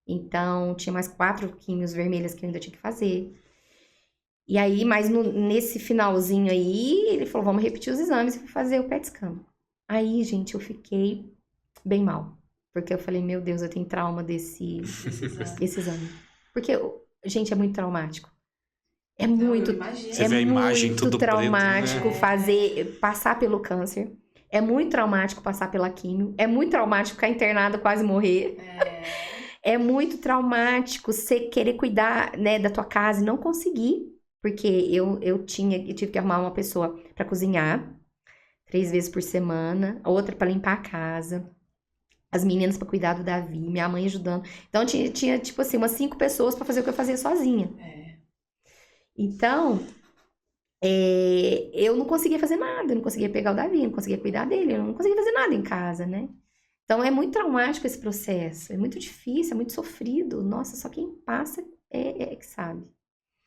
Então, tinha mais 4 químios vermelhas que eu ainda tinha que fazer. E aí, mas nesse finalzinho aí, ele falou, vamos repetir os exames e fui fazer o PET scan. Aí, gente, eu fiquei bem mal. Porque eu falei, meu Deus, eu tenho trauma desse exame. Porque, gente, é muito traumático. É muito, Você vê a imagem tudo traumático preto, né? passar pelo câncer. É muito traumático passar pela químio. É muito traumático ficar internado, quase morrer. É muito traumático você querer cuidar, né, da tua casa e não conseguir. Porque eu tive que arrumar uma pessoa para cozinhar 3 vezes por semana, outra para limpar a casa. As meninas para cuidar do Davi, minha mãe ajudando. Então, tinha tipo assim, umas 5 pessoas para fazer o que eu fazia sozinha. Então, eu não conseguia fazer nada. Eu não conseguia pegar o Davi, não conseguia cuidar dele. Eu não conseguia fazer nada em casa, né? Então, é muito traumático esse processo. É muito difícil, é muito sofrido. Nossa, só quem passa é que sabe.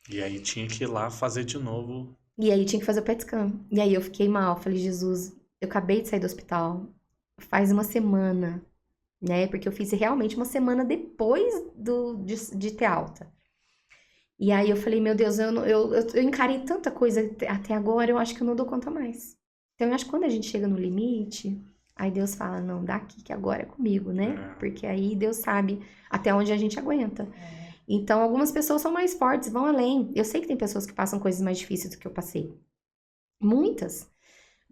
E aí tinha que ir lá fazer de novo. E aí tinha que fazer o PET scan. E aí eu fiquei mal. Falei, Jesus, eu acabei de sair do hospital. Faz uma semana, né? Porque eu fiz realmente uma semana depois de ter alta. E aí eu falei, meu Deus, eu encarei tanta coisa até agora, eu acho que eu não dou conta mais. Então eu acho que quando a gente chega no limite, aí Deus fala, não, daqui que agora é comigo, né? Porque aí Deus sabe até onde a gente aguenta. Então algumas pessoas são mais fortes, vão além. Eu sei que tem pessoas que passam coisas mais difíceis do que eu passei. Muitas.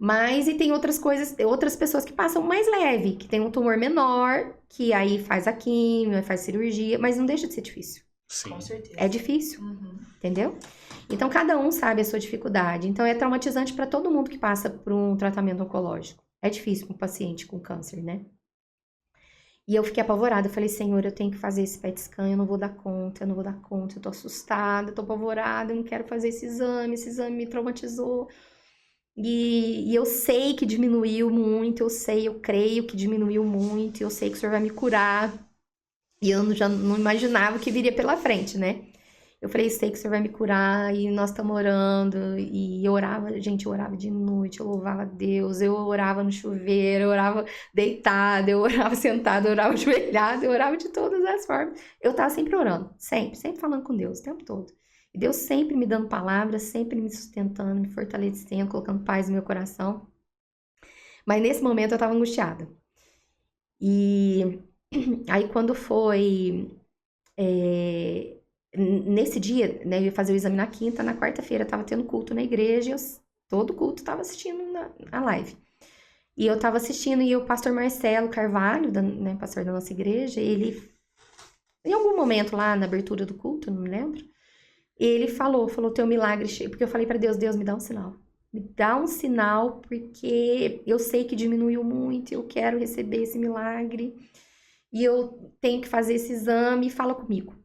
Mas, e tem outras pessoas que passam mais leve, que tem um tumor menor, que aí faz a quimio, faz cirurgia, mas não deixa de ser difícil. Sim. Com certeza. É difícil, entendeu? Então, cada um sabe a sua dificuldade. Então, é traumatizante para todo mundo que passa por um tratamento oncológico. É difícil para um paciente com câncer, né? E eu fiquei apavorada. Eu falei, Senhor, eu tenho que fazer esse PET scan, eu não vou dar conta, eu tô assustada, eu tô apavorada, eu não quero fazer esse exame me traumatizou. E eu sei que diminuiu muito, eu creio que diminuiu muito, eu sei que o Senhor vai me curar. E eu já não imaginava o que viria pela frente, né? Eu falei, sei que o Senhor vai me curar, e nós estamos orando, e eu orava, gente, eu orava de noite, eu louvava a Deus, eu orava no chuveiro, eu orava deitada, eu orava sentada, eu orava ajoelhada, eu orava de todas as formas. Eu tava sempre orando, sempre falando com Deus, o tempo todo. E Deus sempre me dando palavras, sempre me sustentando, me fortalecendo, colocando paz no meu coração. Mas nesse momento eu tava angustiada. E aí quando foi... Nesse dia, né, eu ia fazer o exame na quinta, na quarta-feira tava tendo culto na igreja, todo culto tava assistindo a live. E eu tava assistindo, e o pastor Marcelo Carvalho, né, pastor da nossa igreja, ele, em algum momento lá na abertura do culto, não me lembro, ele falou, teu milagre, porque eu falei pra Deus, me dá um sinal. Me dá um sinal, porque eu sei que diminuiu muito, eu quero receber esse milagre, e eu tenho que fazer esse exame, fala comigo.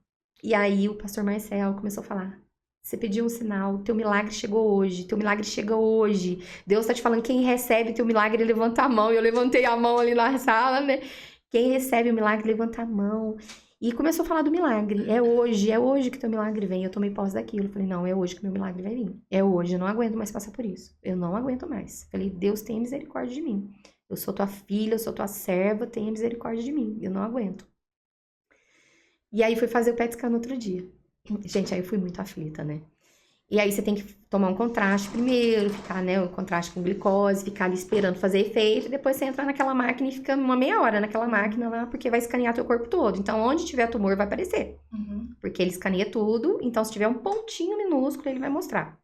E aí o pastor Marcelo começou a falar, você pediu um sinal, teu milagre chegou hoje, teu milagre chega hoje. Deus tá te falando, quem recebe teu milagre, levanta a mão. E eu levantei a mão ali na sala, né? Quem recebe o milagre, levanta a mão. E começou a falar do milagre. É hoje que teu milagre vem. Eu tomei posse daquilo. Falei, não, é hoje que meu milagre vai vir. É hoje, eu não aguento mais passar por isso. Eu não aguento mais. Falei, Deus, tenha misericórdia de mim. Eu sou tua filha, eu sou tua serva, tenha misericórdia de mim. Eu não aguento. E aí fui fazer o PET scan no outro dia. Gente, aí eu fui muito aflita, né? E aí você tem que tomar um contraste primeiro, ficar, né, o contraste com glicose, ficar ali esperando fazer efeito, e depois você entra naquela máquina e fica uma meia hora naquela máquina lá, porque vai escanear teu corpo todo. Então, onde tiver tumor vai aparecer. Porque ele escaneia tudo, então se tiver um pontinho minúsculo, ele vai mostrar.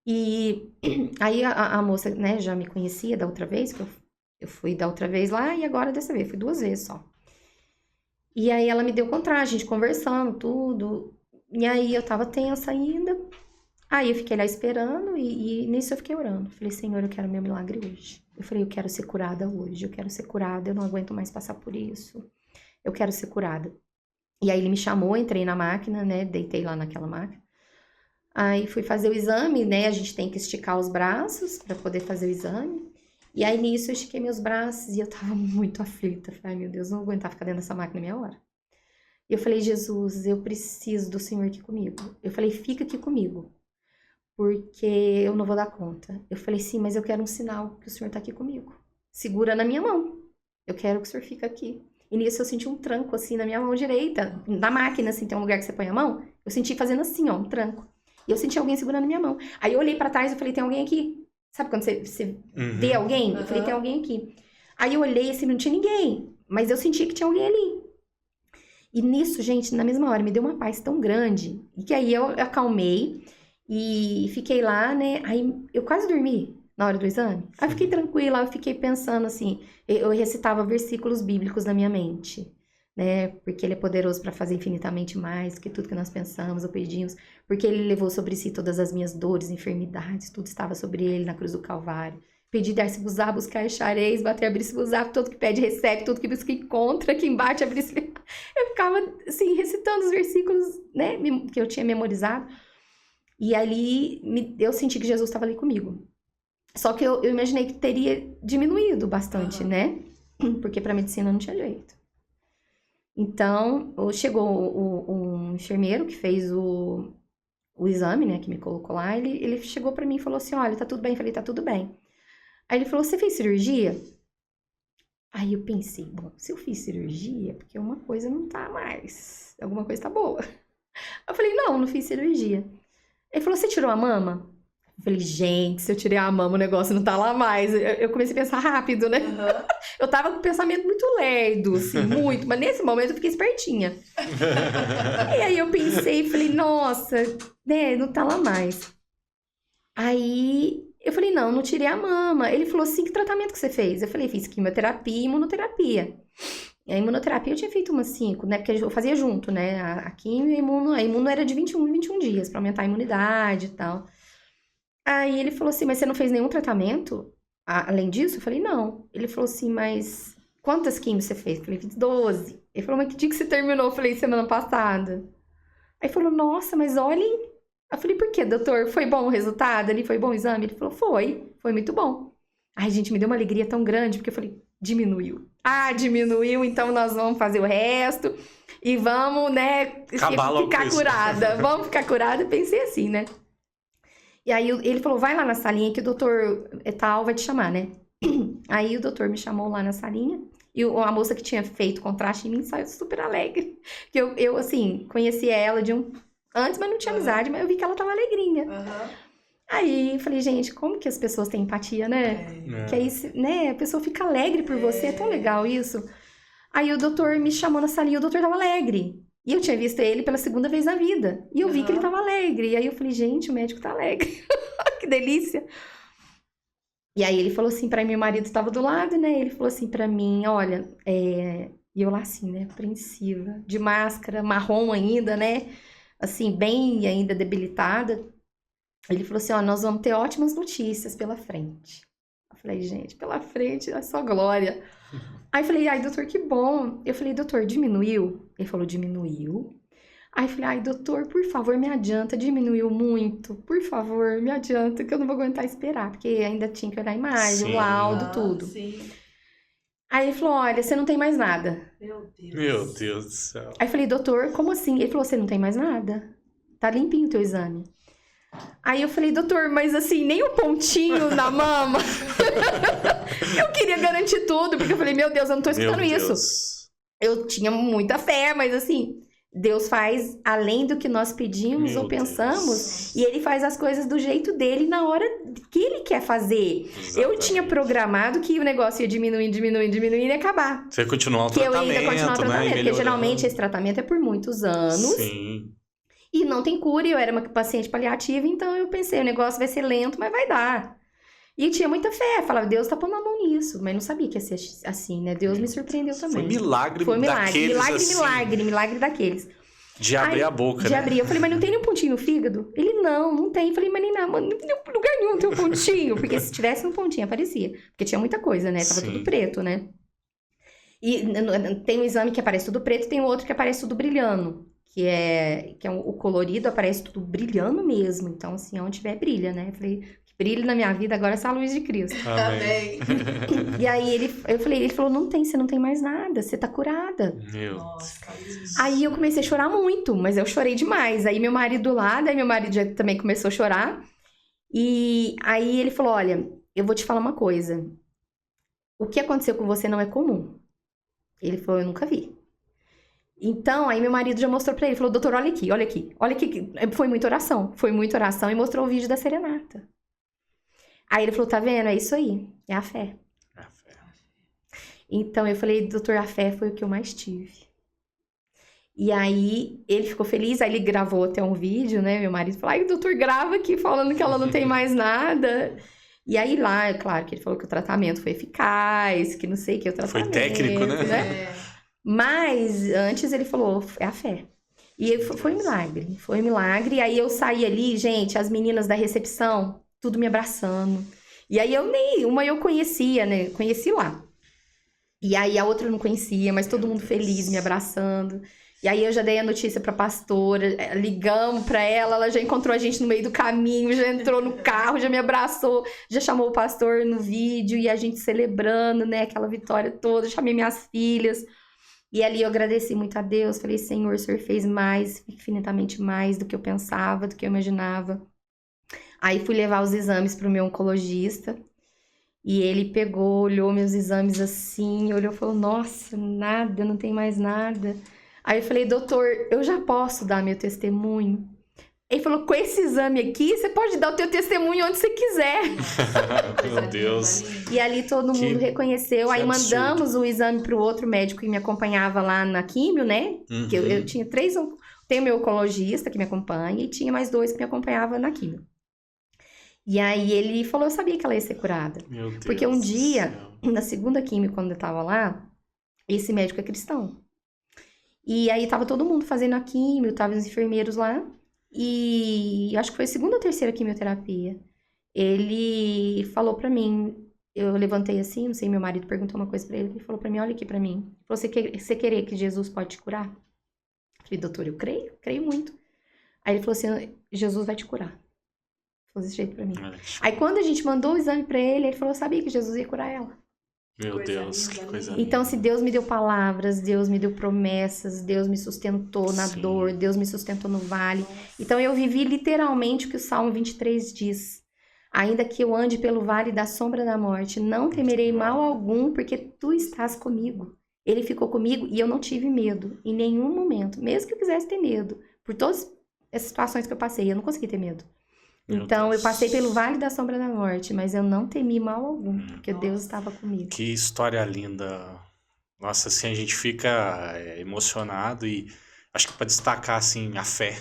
E aí a moça, né, já me conhecia da outra vez, que eu fui da outra vez lá, e agora dessa vez, fui 2 vezes só. E aí ela me deu contraste, a gente conversando, tudo. E aí eu tava tensa ainda. Aí eu fiquei lá esperando e nisso eu fiquei orando. Falei, Senhor, eu quero meu milagre hoje. Eu falei, eu quero ser curada hoje, eu quero ser curada, eu não aguento mais passar por isso. Eu quero ser curada. E aí ele me chamou, entrei na máquina, né, deitei lá naquela máquina. Aí fui fazer o exame, né, a gente tem que esticar os braços pra poder fazer o exame. E aí, nisso, eu estiquei meus braços e eu tava muito aflita. Falei, ai, meu Deus, não vou aguentar ficar dentro dessa máquina meia hora. E eu falei, Jesus, eu preciso do Senhor aqui comigo. Eu falei, fica aqui comigo, porque eu não vou dar conta. Eu falei, sim, mas eu quero um sinal que o Senhor tá aqui comigo. Segura na minha mão. Eu quero que o Senhor fique aqui. E nisso, eu senti um tranco, assim, na minha mão direita. Na máquina, assim, tem um lugar que você põe a mão. Eu senti fazendo assim, ó, um tranco. E eu senti alguém segurando minha mão. Aí eu olhei pra trás e falei, tem alguém aqui? Sabe quando você vê alguém? Eu falei, tem alguém aqui. Aí eu olhei assim, não tinha ninguém. Mas eu senti que tinha alguém ali. E nisso, gente, na mesma hora, me deu uma paz tão grande. E que aí eu acalmei e fiquei lá, né? Aí eu quase dormi na hora do exame. Aí eu fiquei tranquila, eu fiquei pensando assim. Eu recitava versículos bíblicos na minha mente, né? Porque ele é poderoso para fazer infinitamente mais do que tudo que nós pensamos ou pedimos. Porque ele levou sobre si todas as minhas dores, enfermidades, tudo estava sobre ele na cruz do Calvário. Pedi, dar-se-vos-á, buscar, achareis, bater, abrir-se-vos-á, todo que pede, recebe, todo que busca, encontra, quem bate, abrir-se. Eu ficava, assim, recitando os versículos, né, que eu tinha memorizado. E ali, eu senti que Jesus estava ali comigo. Só que eu imaginei que teria diminuído bastante, né? Porque para medicina não tinha jeito. Então, chegou um enfermeiro que fez o exame, né, que me colocou lá, ele chegou pra mim e falou assim, olha, tá tudo bem? Eu falei, tá tudo bem. Aí ele falou, você fez cirurgia? Aí eu pensei, bom, se eu fiz cirurgia, é porque uma coisa não tá mais, alguma coisa tá boa. Eu falei, não fiz cirurgia. Ele falou, você tirou a mama? Eu falei, gente, se eu tirei a mama, o negócio não tá lá mais. Eu comecei a pensar rápido, né? Eu tava com um pensamento muito lerdo, assim, muito. Mas nesse momento eu fiquei espertinha. E aí eu pensei e falei, nossa, né, não tá lá mais. Aí eu falei, não tirei a mama. Ele falou assim, que tratamento que você fez? Eu falei, fiz quimioterapia e imunoterapia. E a imunoterapia eu tinha feito umas 5, né? Porque eu fazia junto, né? A quimio e a imuno era de 21 em 21 dias, pra aumentar a imunidade e tal. Aí ele falou assim, mas você não fez nenhum tratamento além disso? Eu falei, não. Ele falou assim, mas quantas químicas você fez? Eu falei, fiz 12. Ele falou, mas que dia que você terminou? Eu falei, semana passada. Aí falou, nossa, mas olhem. Eu falei, por quê, doutor? Foi bom o resultado? Ali foi bom o exame? Ele falou, foi muito bom. Ai, gente, me deu uma alegria tão grande, porque eu falei, diminuiu. Ah, diminuiu, então nós vamos fazer o resto e vamos, né, ficar curada. Vamos ficar curada, pensei assim, né? E aí ele falou, vai lá na salinha que o doutor tal vai te chamar, né? Aí o doutor me chamou lá na salinha e a moça que tinha feito contraste em mim saiu super alegre. Porque eu assim, conhecia ela antes, mas não tinha amizade, mas eu vi que ela tava alegrinha. Aí falei, gente, como que as pessoas têm empatia, né? Que aí, né, a pessoa fica alegre por você, é tão legal isso. Aí o doutor me chamou na salinha, o doutor tava alegre. E eu tinha visto ele pela segunda vez na vida. E eu vi que ele tava alegre. E aí eu falei, gente, o médico tá alegre. Que delícia. E aí ele falou assim pra mim, meu marido tava do lado, né? Ele falou assim pra mim, olha, E eu lá assim, né, apreensiva, de máscara, marrom ainda, né? Assim, bem ainda debilitada. Ele falou assim, ó, nós vamos ter ótimas notícias pela frente. Eu falei, gente, pela frente, é só glória. Aí eu falei, ai, doutor, que bom. Eu falei, doutor, diminuiu? Ele falou, diminuiu. Aí eu falei, ai, doutor, por favor, me adianta, diminuiu muito. Por favor, me adianta, que eu não vou aguentar esperar. Porque ainda tinha que olhar a imagem, o laudo, tudo. Sim. Aí ele falou, olha, você não tem mais nada. Meu Deus. Meu Deus do céu. Aí eu falei, doutor, como assim? Ele falou, você não tem mais nada. Tá limpinho o teu exame. Aí eu falei, doutor, mas assim, nem um pontinho na mama. Eu queria garantir tudo, porque eu falei, meu Deus, eu não tô escutando isso. Eu tinha muita fé, mas assim, Deus faz além do que nós pedimos ou pensamos, e Ele faz as coisas do jeito dele na hora que Ele quer fazer. Exatamente. Eu tinha programado que o negócio ia diminuindo e acabar. Você ia continuar o tratamento, né? Que eu ia continuar o tratamento, porque geralmente esse tratamento é por muitos anos. Sim. E não tem cura, e eu era uma paciente paliativa, então eu pensei, o negócio vai ser lento, mas vai dar. E tinha muita fé, falava, Deus tá pondo a mão nisso, mas não sabia que ia ser assim, né? Deus me surpreendeu também. Foi milagre daqueles, assim. milagre daqueles. De abrir a boca, né? De abrir. Eu falei, mas não tem nenhum pontinho no fígado? Ele, não tem. Eu falei, mas nem nada, mano, não tem lugar nenhum tem um pontinho. Porque se tivesse um pontinho, aparecia. Porque tinha muita coisa, né? Tava tudo preto, né? E tem um exame que aparece tudo preto, tem outro que aparece tudo brilhando. Que é o colorido, aparece tudo brilhando mesmo. Então, assim, onde tiver, brilha, né? Eu falei, que brilhe na minha vida agora essa luz de Cristo. Amém. E aí, ele falou, não tem, você não tem mais nada, você tá curada. Meu Nossa, Deus. Aí eu comecei a chorar muito, mas eu chorei demais. Aí meu marido lá, daí meu marido já também começou a chorar. E aí ele falou, olha, eu vou te falar uma coisa. O que aconteceu com você não é comum. Ele falou, eu nunca vi. Então, aí meu marido já mostrou pra ele, falou, doutor, olha aqui. Foi muita oração e mostrou o vídeo da serenata. Aí ele falou, tá vendo? É isso aí, é a fé. É a fé. Então, eu falei, doutor, a fé foi o que eu mais tive. E aí, ele ficou feliz, aí ele gravou até um vídeo, né? Meu marido falou, ai, doutor, grava aqui falando que ela não tem mais nada. E aí lá, é claro que ele falou que o tratamento foi eficaz, que não sei o que, o tratamento... Foi técnico, né? Mas antes ele falou, é a fé. E foi um milagre. E aí eu saí ali, gente, as meninas da recepção, tudo me abraçando. E aí uma eu conhecia, né? Conheci lá. E aí a outra eu não conhecia, mas todo mundo feliz, me abraçando. E aí eu já dei a notícia pra pastora, ligamos pra ela já encontrou a gente no meio do caminho, já entrou no carro, já me abraçou, já chamou o pastor no vídeo e a gente celebrando, né? Aquela vitória toda, chamei minhas filhas. E ali eu agradeci muito a Deus, falei, Senhor, o Senhor fez mais, infinitamente mais do que eu pensava, do que eu imaginava. Aí fui levar os exames pro meu oncologista, e ele pegou, olhou meus exames assim, olhou e falou, nossa, nada, não tem mais nada. Aí eu falei, doutor, eu já posso dar meu testemunho? Ele falou, com esse exame aqui, você pode dar o teu testemunho onde você quiser. Meu Deus. E ali todo mundo reconheceu. Aí mandamos o exame para o outro médico que me acompanhava lá na químio, né? Uhum. Que eu tinha 3... Tem o meu oncologista que me acompanha e tinha mais 2 que me acompanhavam na químio. E aí ele falou, eu sabia que ela ia ser curada. Meu Deus. Porque um dia, na segunda químio, quando eu tava lá, esse médico é cristão. E aí tava todo mundo fazendo a químio, tava os enfermeiros lá. E acho que foi a segunda ou terceira quimioterapia. Ele falou pra mim, eu levantei assim, não sei, meu marido perguntou uma coisa pra ele falou pra mim, olha aqui pra mim. Ele falou, você querer que Jesus pode te curar? Eu falei, doutor, eu creio muito. Aí ele falou assim, Jesus vai te curar. Falou desse jeito pra mim. Aí quando a gente mandou o exame pra ele falou, eu sabia que Jesus ia curar ela. Meu Coisa Deus, linda, que coisa linda. linda. Então, se Deus me deu palavras, Deus me deu promessas, Deus me sustentou na Sim. dor, Deus me sustentou no vale. Então, eu vivi literalmente o que o Salmo 23 diz. Ainda que eu ande pelo vale da sombra da morte, não temerei mal algum, porque tu estás comigo. Ele ficou comigo e eu não tive medo em nenhum momento. Mesmo que eu quisesse ter medo, por todas as situações que eu passei, eu não consegui ter medo. Meu Então, Deus. eu passei pelo vale da sombra da morte, mas eu não temi mal algum, porque Deus estava comigo. Que história linda. Nossa, assim, a gente fica emocionado e acho que para destacar, assim, a fé.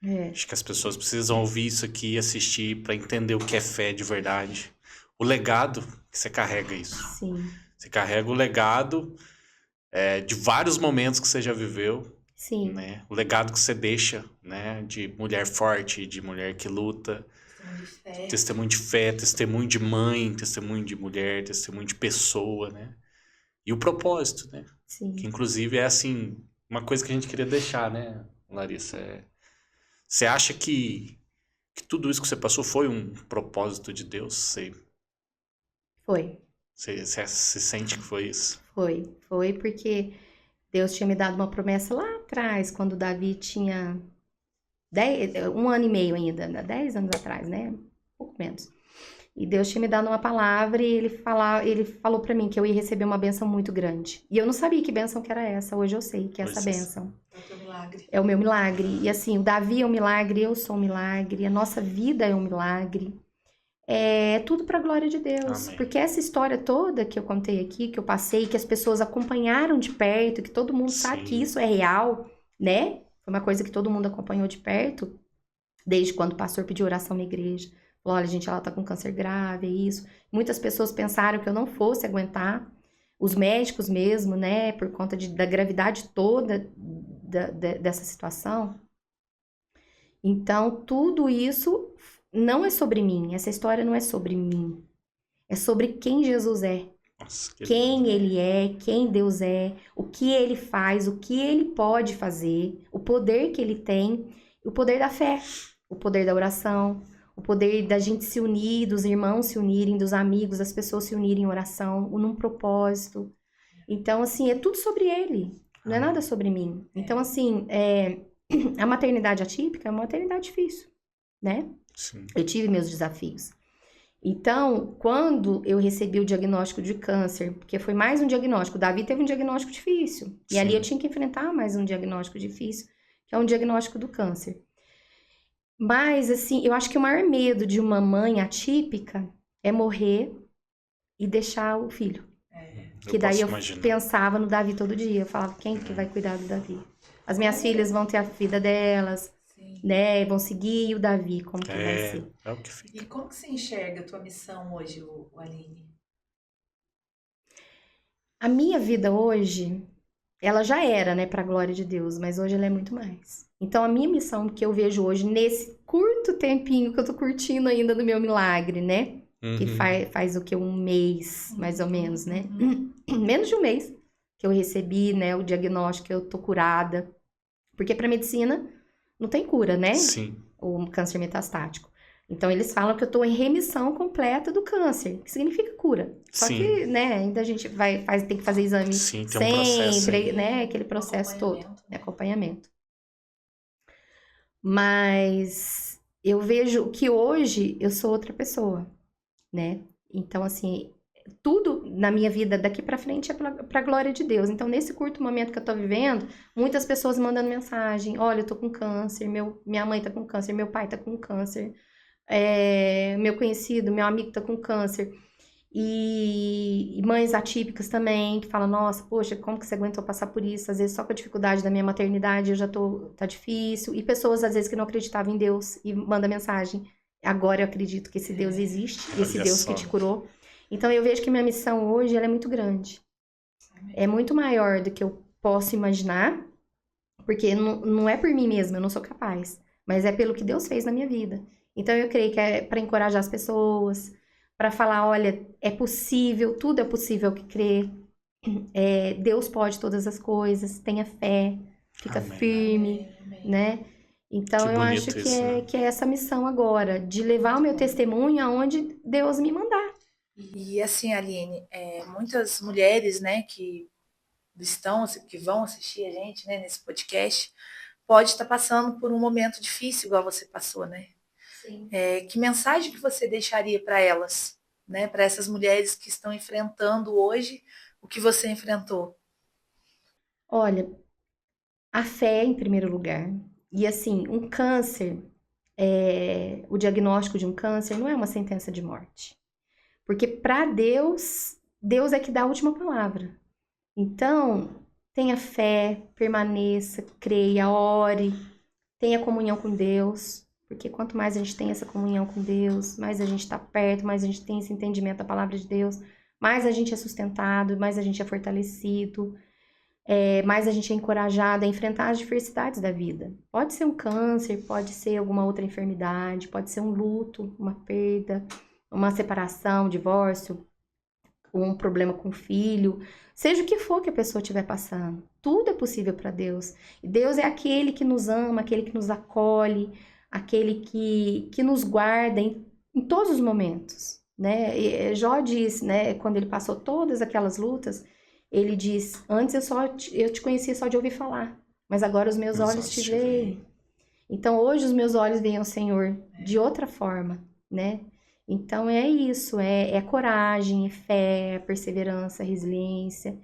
É, Acho que as pessoas precisam ouvir isso aqui e assistir para entender o que é fé de verdade. O legado que você carrega isso. sim, Você carrega o legado de vários momentos que você já viveu, sim. né? O legado que você deixa, né? De mulher forte, de mulher que luta, Testemunho de fé. testemunho de fé, testemunho de mãe, testemunho de mulher, testemunho de pessoa, né? E o propósito, né? Sim. Que inclusive é assim, uma coisa que a gente queria deixar, né, Larissa? Você acha que tudo isso que você passou foi um propósito de Deus? Foi, Você sente que foi isso? foi porque Deus tinha me dado uma promessa lá atrás, quando Davi tinha 1 ano e meio ainda, 10 anos atrás, né? Um pouco menos. E Deus tinha me dado uma palavra e ele falou pra mim que eu ia receber uma bênção muito grande. E eu não sabia que bênção que era essa, hoje eu sei que é essa Hoje você bênção. É o teu milagre. É o meu milagre. E assim, o Davi é um milagre, eu sou um milagre, a nossa vida é um milagre. É tudo para a glória de Deus. Amém. Porque essa história toda que eu contei aqui, que eu passei, que as pessoas acompanharam de perto, que todo mundo sabe Sim. que isso é real, né? Foi uma coisa que todo mundo acompanhou de perto, desde quando o pastor pediu oração na igreja. Falou, olha, gente, ela tá com câncer grave, é isso. Muitas pessoas pensaram que eu não fosse aguentar. Os médicos mesmo, né? Por conta da gravidade toda dessa situação. Então, tudo isso não é sobre mim. Essa história não é sobre mim. É sobre quem Jesus é. Nossa, que Quem ele é, quem Deus é, o que ele faz, o que ele pode fazer, o poder que ele tem, o poder da fé, o poder da oração, o poder da gente se unir, dos irmãos se unirem, dos amigos, das pessoas se unirem em oração, num propósito. Então, assim, é tudo sobre ele, não é nada sobre mim. Então, assim, a maternidade atípica é uma maternidade difícil, né? Sim. Eu tive meus desafios. Então, quando eu recebi o diagnóstico de câncer, porque foi mais um diagnóstico, o Davi teve um diagnóstico difícil, e Sim. ali eu tinha que enfrentar mais um diagnóstico difícil, que é um diagnóstico do câncer. Mas, assim, eu acho que o maior medo de uma mãe atípica é morrer e deixar o filho. Que daí eu pensava no Davi todo dia, eu falava, quem que vai cuidar do Davi? As minhas filhas vão ter a vida delas, Sim. né, vão seguir, e o Davi, como que vai ser? É o que fica. E como que você enxerga a tua missão hoje, o Aline? A minha vida hoje, ela já era, né, para a glória de Deus, mas hoje ela é muito mais. Então, a minha missão que eu vejo hoje, nesse curto tempinho que eu tô curtindo ainda do meu milagre, né? Que faz o que? 1 mês, mais ou menos, né? Menos de 1 mês que eu recebi, né, o diagnóstico, que eu tô curada. Porque pra medicina não tem cura, né? Sim. O câncer metastático. Então, eles falam que eu tô em remissão completa do câncer, que significa cura. Só Sim. que, né, ainda a gente tem que fazer exame Sim, tem um processo sempre, aí. né? Aquele processo todo Acompanhamento. de acompanhamento. Mas eu vejo que hoje eu sou outra pessoa, né? Então, assim, tudo na minha vida daqui pra frente é pra glória de Deus. Então, nesse curto momento que eu tô vivendo, muitas pessoas mandando mensagem: olha, eu tô com câncer, minha mãe tá com câncer, meu pai tá com câncer, meu conhecido, meu amigo tá com câncer. E mães atípicas também, que falam, nossa, poxa, como que você aguentou passar por isso? Às vezes só com a dificuldade da minha maternidade eu já tá difícil. E pessoas, às vezes, que não acreditavam em Deus e mandam mensagem: agora eu acredito que esse Deus existe, esse Olha Deus só. que te curou. Então, eu vejo que minha missão hoje, ela é muito grande. É muito maior do que eu posso imaginar, porque não é por mim mesma, eu não sou capaz, mas é pelo que Deus fez na minha vida. Então, eu creio que é para encorajar as pessoas, para falar, olha, é possível, tudo é possível que crê. Deus pode todas as coisas, tenha fé, fica Amém. firme, Amém. né? Então Que eu acho bonito isso, né? que é essa missão agora, de levar o meu testemunho aonde Deus me mandar. E assim, Aline, muitas mulheres, né, que vão assistir a gente, né, nesse podcast, pode estar passando por um momento difícil, igual você passou, né? Sim. Que mensagem que você deixaria para elas, né, para essas mulheres que estão enfrentando hoje o que você enfrentou? Olha, a fé em primeiro lugar. E assim, um câncer, o diagnóstico de um câncer não é uma sentença de morte. Porque para Deus, Deus é que dá a última palavra. Então, tenha fé, permaneça, creia, ore, tenha comunhão com Deus. Porque quanto mais a gente tem essa comunhão com Deus, mais a gente está perto, mais a gente tem esse entendimento da palavra de Deus, mais a gente é sustentado, mais a gente é fortalecido. Mais a gente é encorajado a enfrentar as diversidades da vida. Pode ser um câncer, pode ser alguma outra enfermidade, pode ser um luto, uma perda, uma separação, um divórcio, um problema com o filho, seja o que for que a pessoa estiver passando. Tudo é possível para Deus. E Deus é aquele que nos ama, aquele que nos acolhe, aquele que nos guarda em todos os momentos, né? E Jó diz, né, quando ele passou todas aquelas lutas, ele diz, antes eu te conhecia só de ouvir falar, mas agora os meus olhos te veem. Então hoje os meus olhos veem o Senhor de outra forma, né? Então é isso, é coragem, é fé, é perseverança, é resiliência.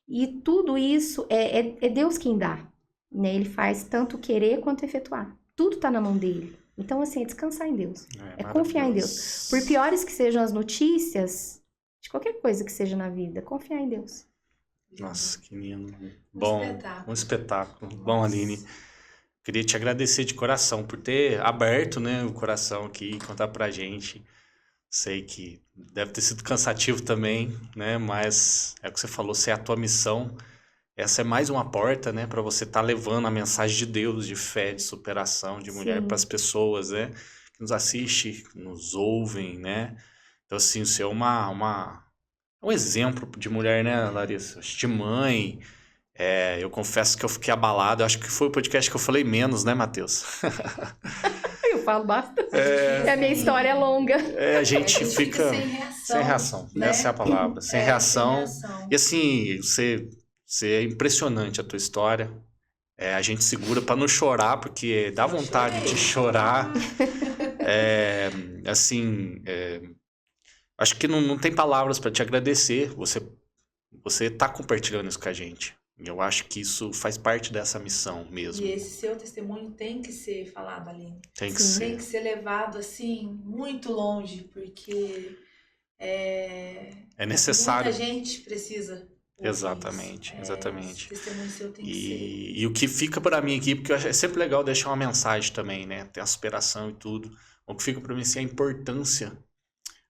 E tudo isso é Deus quem dá, né? Ele faz tanto querer quanto efetuar. Tudo está na mão dele. Então assim, é descansar em Deus, é confiar em Deus. Por piores que sejam as notícias, de qualquer coisa que seja na vida, confiar em Deus. Nossa, que lindo. Bom, espetáculo. um espetáculo. Bom, Aline, queria te agradecer de coração por ter aberto, né, o coração aqui e contar pra gente. Sei que deve ter sido cansativo também, né, mas é o que você falou, se é a tua missão, essa é mais uma porta, né, para você estar levando a mensagem de Deus, de fé, de superação, de mulher para as pessoas, né, que nos assistem, que nos ouvem, né. Então, assim, você é um exemplo de mulher, né, Larissa? De mãe. Eu confesso que eu fiquei abalado. Acho que foi o podcast que eu falei menos, né, Matheus? Eu falo bastante. A minha história é longa. A gente fica sem reação. sem reação. Né? Essa é a palavra. Sem reação. Sem reação. E assim, você é impressionante a tua história. A gente segura para não chorar, porque dá vontade de chorar. Acho que não tem palavras para te agradecer. Você tá compartilhando isso com a gente. Eu acho que isso faz parte dessa missão mesmo. E esse seu testemunho tem que ser falado, Aline. Tem que Sim. ser. Tem que ser levado, assim, muito longe, porque É necessário. muita gente precisa ouvir Exatamente, isso. exatamente. Esse testemunho seu tem que ser. E o que fica para mim aqui, porque eu acho é sempre legal deixar uma mensagem também, né? Tem a superação e tudo. O que fica para mim assim, é a importância,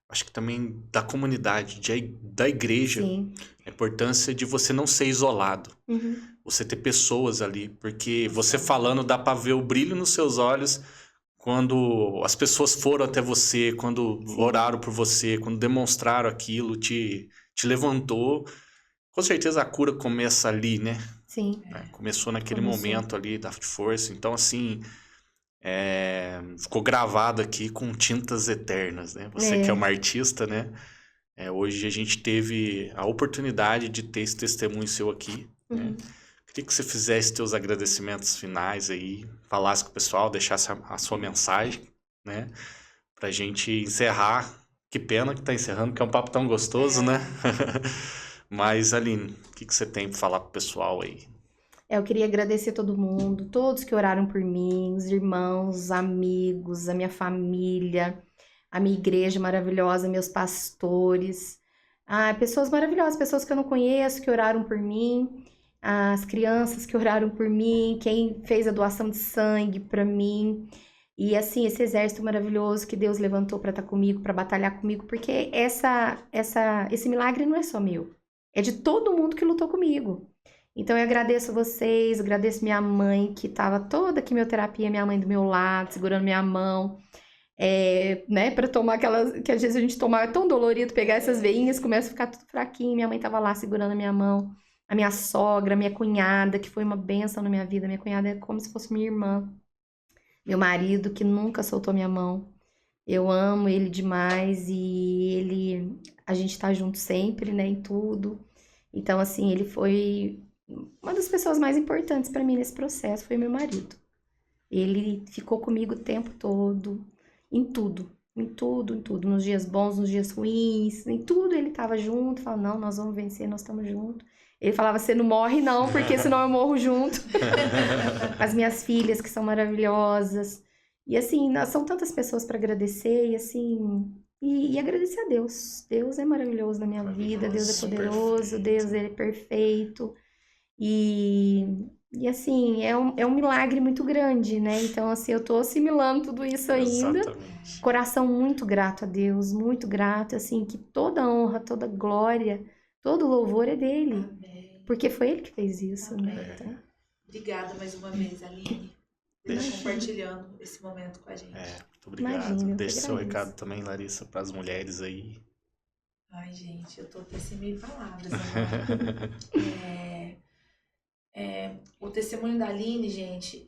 acho que também da comunidade, da igreja. Sim. A importância de você não ser isolado. Uhum. Você ter pessoas ali. Porque você falando dá para ver o brilho nos seus olhos quando as pessoas foram até você, quando oraram por você, quando demonstraram aquilo, te levantou. Com certeza a cura começa ali, né? Sim. Começou naquele Começou. momento ali da força. Então, assim, ficou gravado aqui com tintas eternas, né? Você que é uma artista, né? Hoje a gente teve a oportunidade de ter esse testemunho seu aqui, né? Queria que você fizesse teus agradecimentos finais aí, falasse com o pessoal, deixasse a sua mensagem, né? Pra gente encerrar. Que pena que tá encerrando, que é um papo tão gostoso, né? Mas, Aline, o que você tem pra falar pro pessoal aí? Eu queria agradecer todo mundo, todos que oraram por mim, os irmãos, os amigos, a minha família, a minha igreja maravilhosa, meus pastores, pessoas maravilhosas, pessoas que eu não conheço, que oraram por mim, as crianças que oraram por mim, quem fez a doação de sangue para mim. E assim, esse exército maravilhoso que Deus levantou para estar comigo, para batalhar comigo, porque esse milagre não é só meu, é de todo mundo que lutou comigo. Então eu agradeço vocês, agradeço minha mãe, que estava toda a quimioterapia, minha mãe do meu lado, segurando minha mão. né, pra tomar aquelas, que às vezes a gente toma, é tão dolorido pegar essas veinhas, começa a ficar tudo fraquinho. Minha mãe tava lá segurando a minha mão, a minha sogra, a minha cunhada, que foi uma bênção na minha vida. Minha cunhada é como se fosse minha irmã. Meu marido, que nunca soltou minha mão. Eu amo ele demais e a gente tá junto sempre, né, em tudo. Então, assim, ele foi uma das pessoas mais importantes pra mim nesse processo, foi meu marido. Ele ficou comigo o tempo todo, em tudo, em tudo, em tudo. Nos dias bons, nos dias ruins, em tudo ele tava junto, falava, não, nós vamos vencer, nós estamos juntos. Ele falava, você não morre não, porque senão eu morro junto. As minhas filhas, que são maravilhosas. E assim, são tantas pessoas para agradecer, e assim, e agradecer a Deus. Deus é maravilhoso na minha vida, Deus é poderoso, Perfeito. Deus ele é perfeito. E assim, é um milagre muito grande, né? Então, assim, eu tô assimilando tudo isso ainda. Exatamente. Coração muito grato a Deus, muito grato, assim, que toda honra, toda glória, todo louvor é dele. Amém. Porque foi ele que fez isso, né? Amém. Então, Obrigada mais uma vez, Aline, por estar compartilhando esse momento com a gente. Muito obrigado. Imagina, eu que Deixa seu agradeço. recado também, Larissa, para as mulheres aí. Ai, gente, eu tô até sem meio palavras agora. O testemunho da Aline, gente,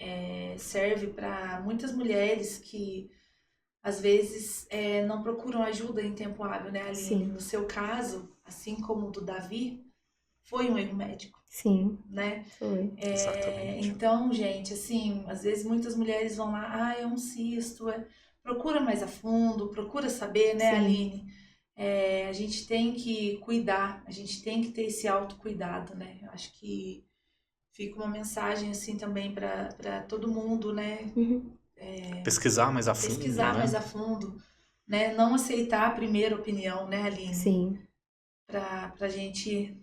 serve para muitas mulheres que às vezes não procuram ajuda em tempo hábil, né, Aline? Sim. No seu caso, assim como o do Davi, foi um erro médico, sim, né? foi. Exatamente. Então, gente, assim, às vezes muitas mulheres vão lá, é um cisto, procura mais a fundo, procura saber, né, Sim. Aline? A gente tem que cuidar, a gente tem que ter esse autocuidado, né? Eu acho que fica uma mensagem, assim, também para todo mundo, né? Uhum. Pesquisar mais a fundo, Pesquisar né? mais a fundo, né? Não aceitar a primeira opinião, né, Aline? Sim, Pra gente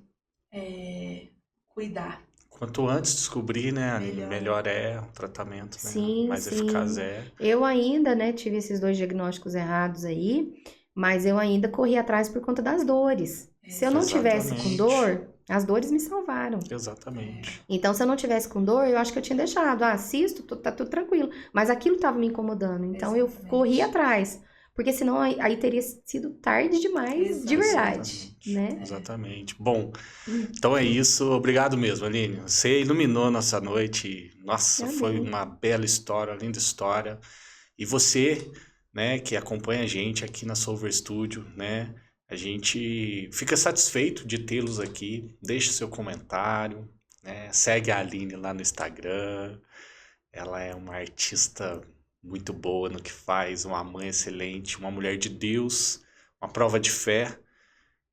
cuidar. Quanto antes descobrir, né, Aline, Melhor. melhor é o tratamento, né? sim, Mais sim. eficaz é. Eu ainda, né, tive esses 2 diagnósticos errados aí, mas eu ainda corri atrás por conta das dores. Se eu não tivesse com Exatamente. dor, as dores me salvaram. Exatamente. Então, se eu não tivesse com dor, eu acho que eu tinha deixado. Cisto, tá tudo tranquilo. Mas aquilo tava me incomodando. Então, eu Exatamente. corri atrás. Porque senão aí teria sido tarde demais, de verdade, né? Exatamente. Bom, então é isso. Obrigado mesmo, Aline. Você iluminou nossa noite. Nossa, Amém. foi uma bela história, uma linda história. E você, né, que acompanha a gente aqui na Solver Studio, né? A gente fica satisfeito de tê-los aqui. Deixe seu comentário, né? Segue a Aline lá no Instagram. Ela é uma artista muito boa no que faz, uma mãe excelente, uma mulher de Deus, uma prova de fé.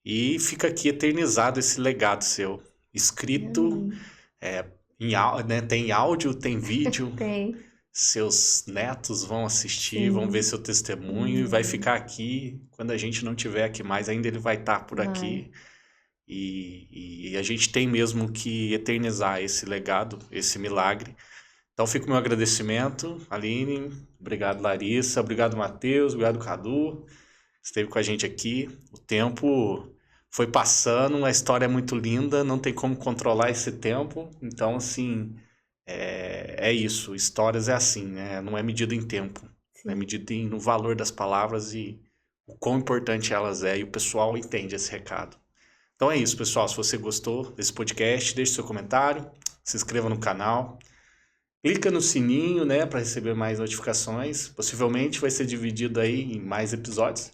E fica aqui eternizado esse legado seu. Escrito, Amém. né, tem áudio, tem vídeo. Tem. Seus netos vão assistir, Sim. vão ver seu testemunho e vai ficar aqui. Quando a gente não estiver aqui mais, ainda ele vai estar por aqui. E a gente tem mesmo que eternizar esse legado, esse milagre. Então fica o meu agradecimento, Aline. Obrigado, Larissa. Obrigado, Matheus. Obrigado, Cadu. Esteve com a gente aqui. O tempo foi passando, a história é muito linda, não tem como controlar esse tempo. Então, assim, é isso. Histórias é assim, né? Não é medido em tempo. Sim. É medido no valor das palavras e o quão importante elas é. E o pessoal entende esse recado. Então é isso, pessoal. Se você gostou desse podcast, deixe seu comentário, se inscreva no canal. Clica no sininho, né, para receber mais notificações. Possivelmente vai ser dividido aí em mais episódios,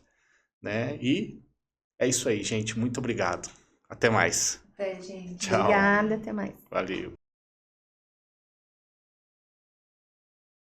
né? E é isso aí, gente. Muito obrigado. Até mais. Até, gente. Tchau. Obrigada, até mais. Valeu.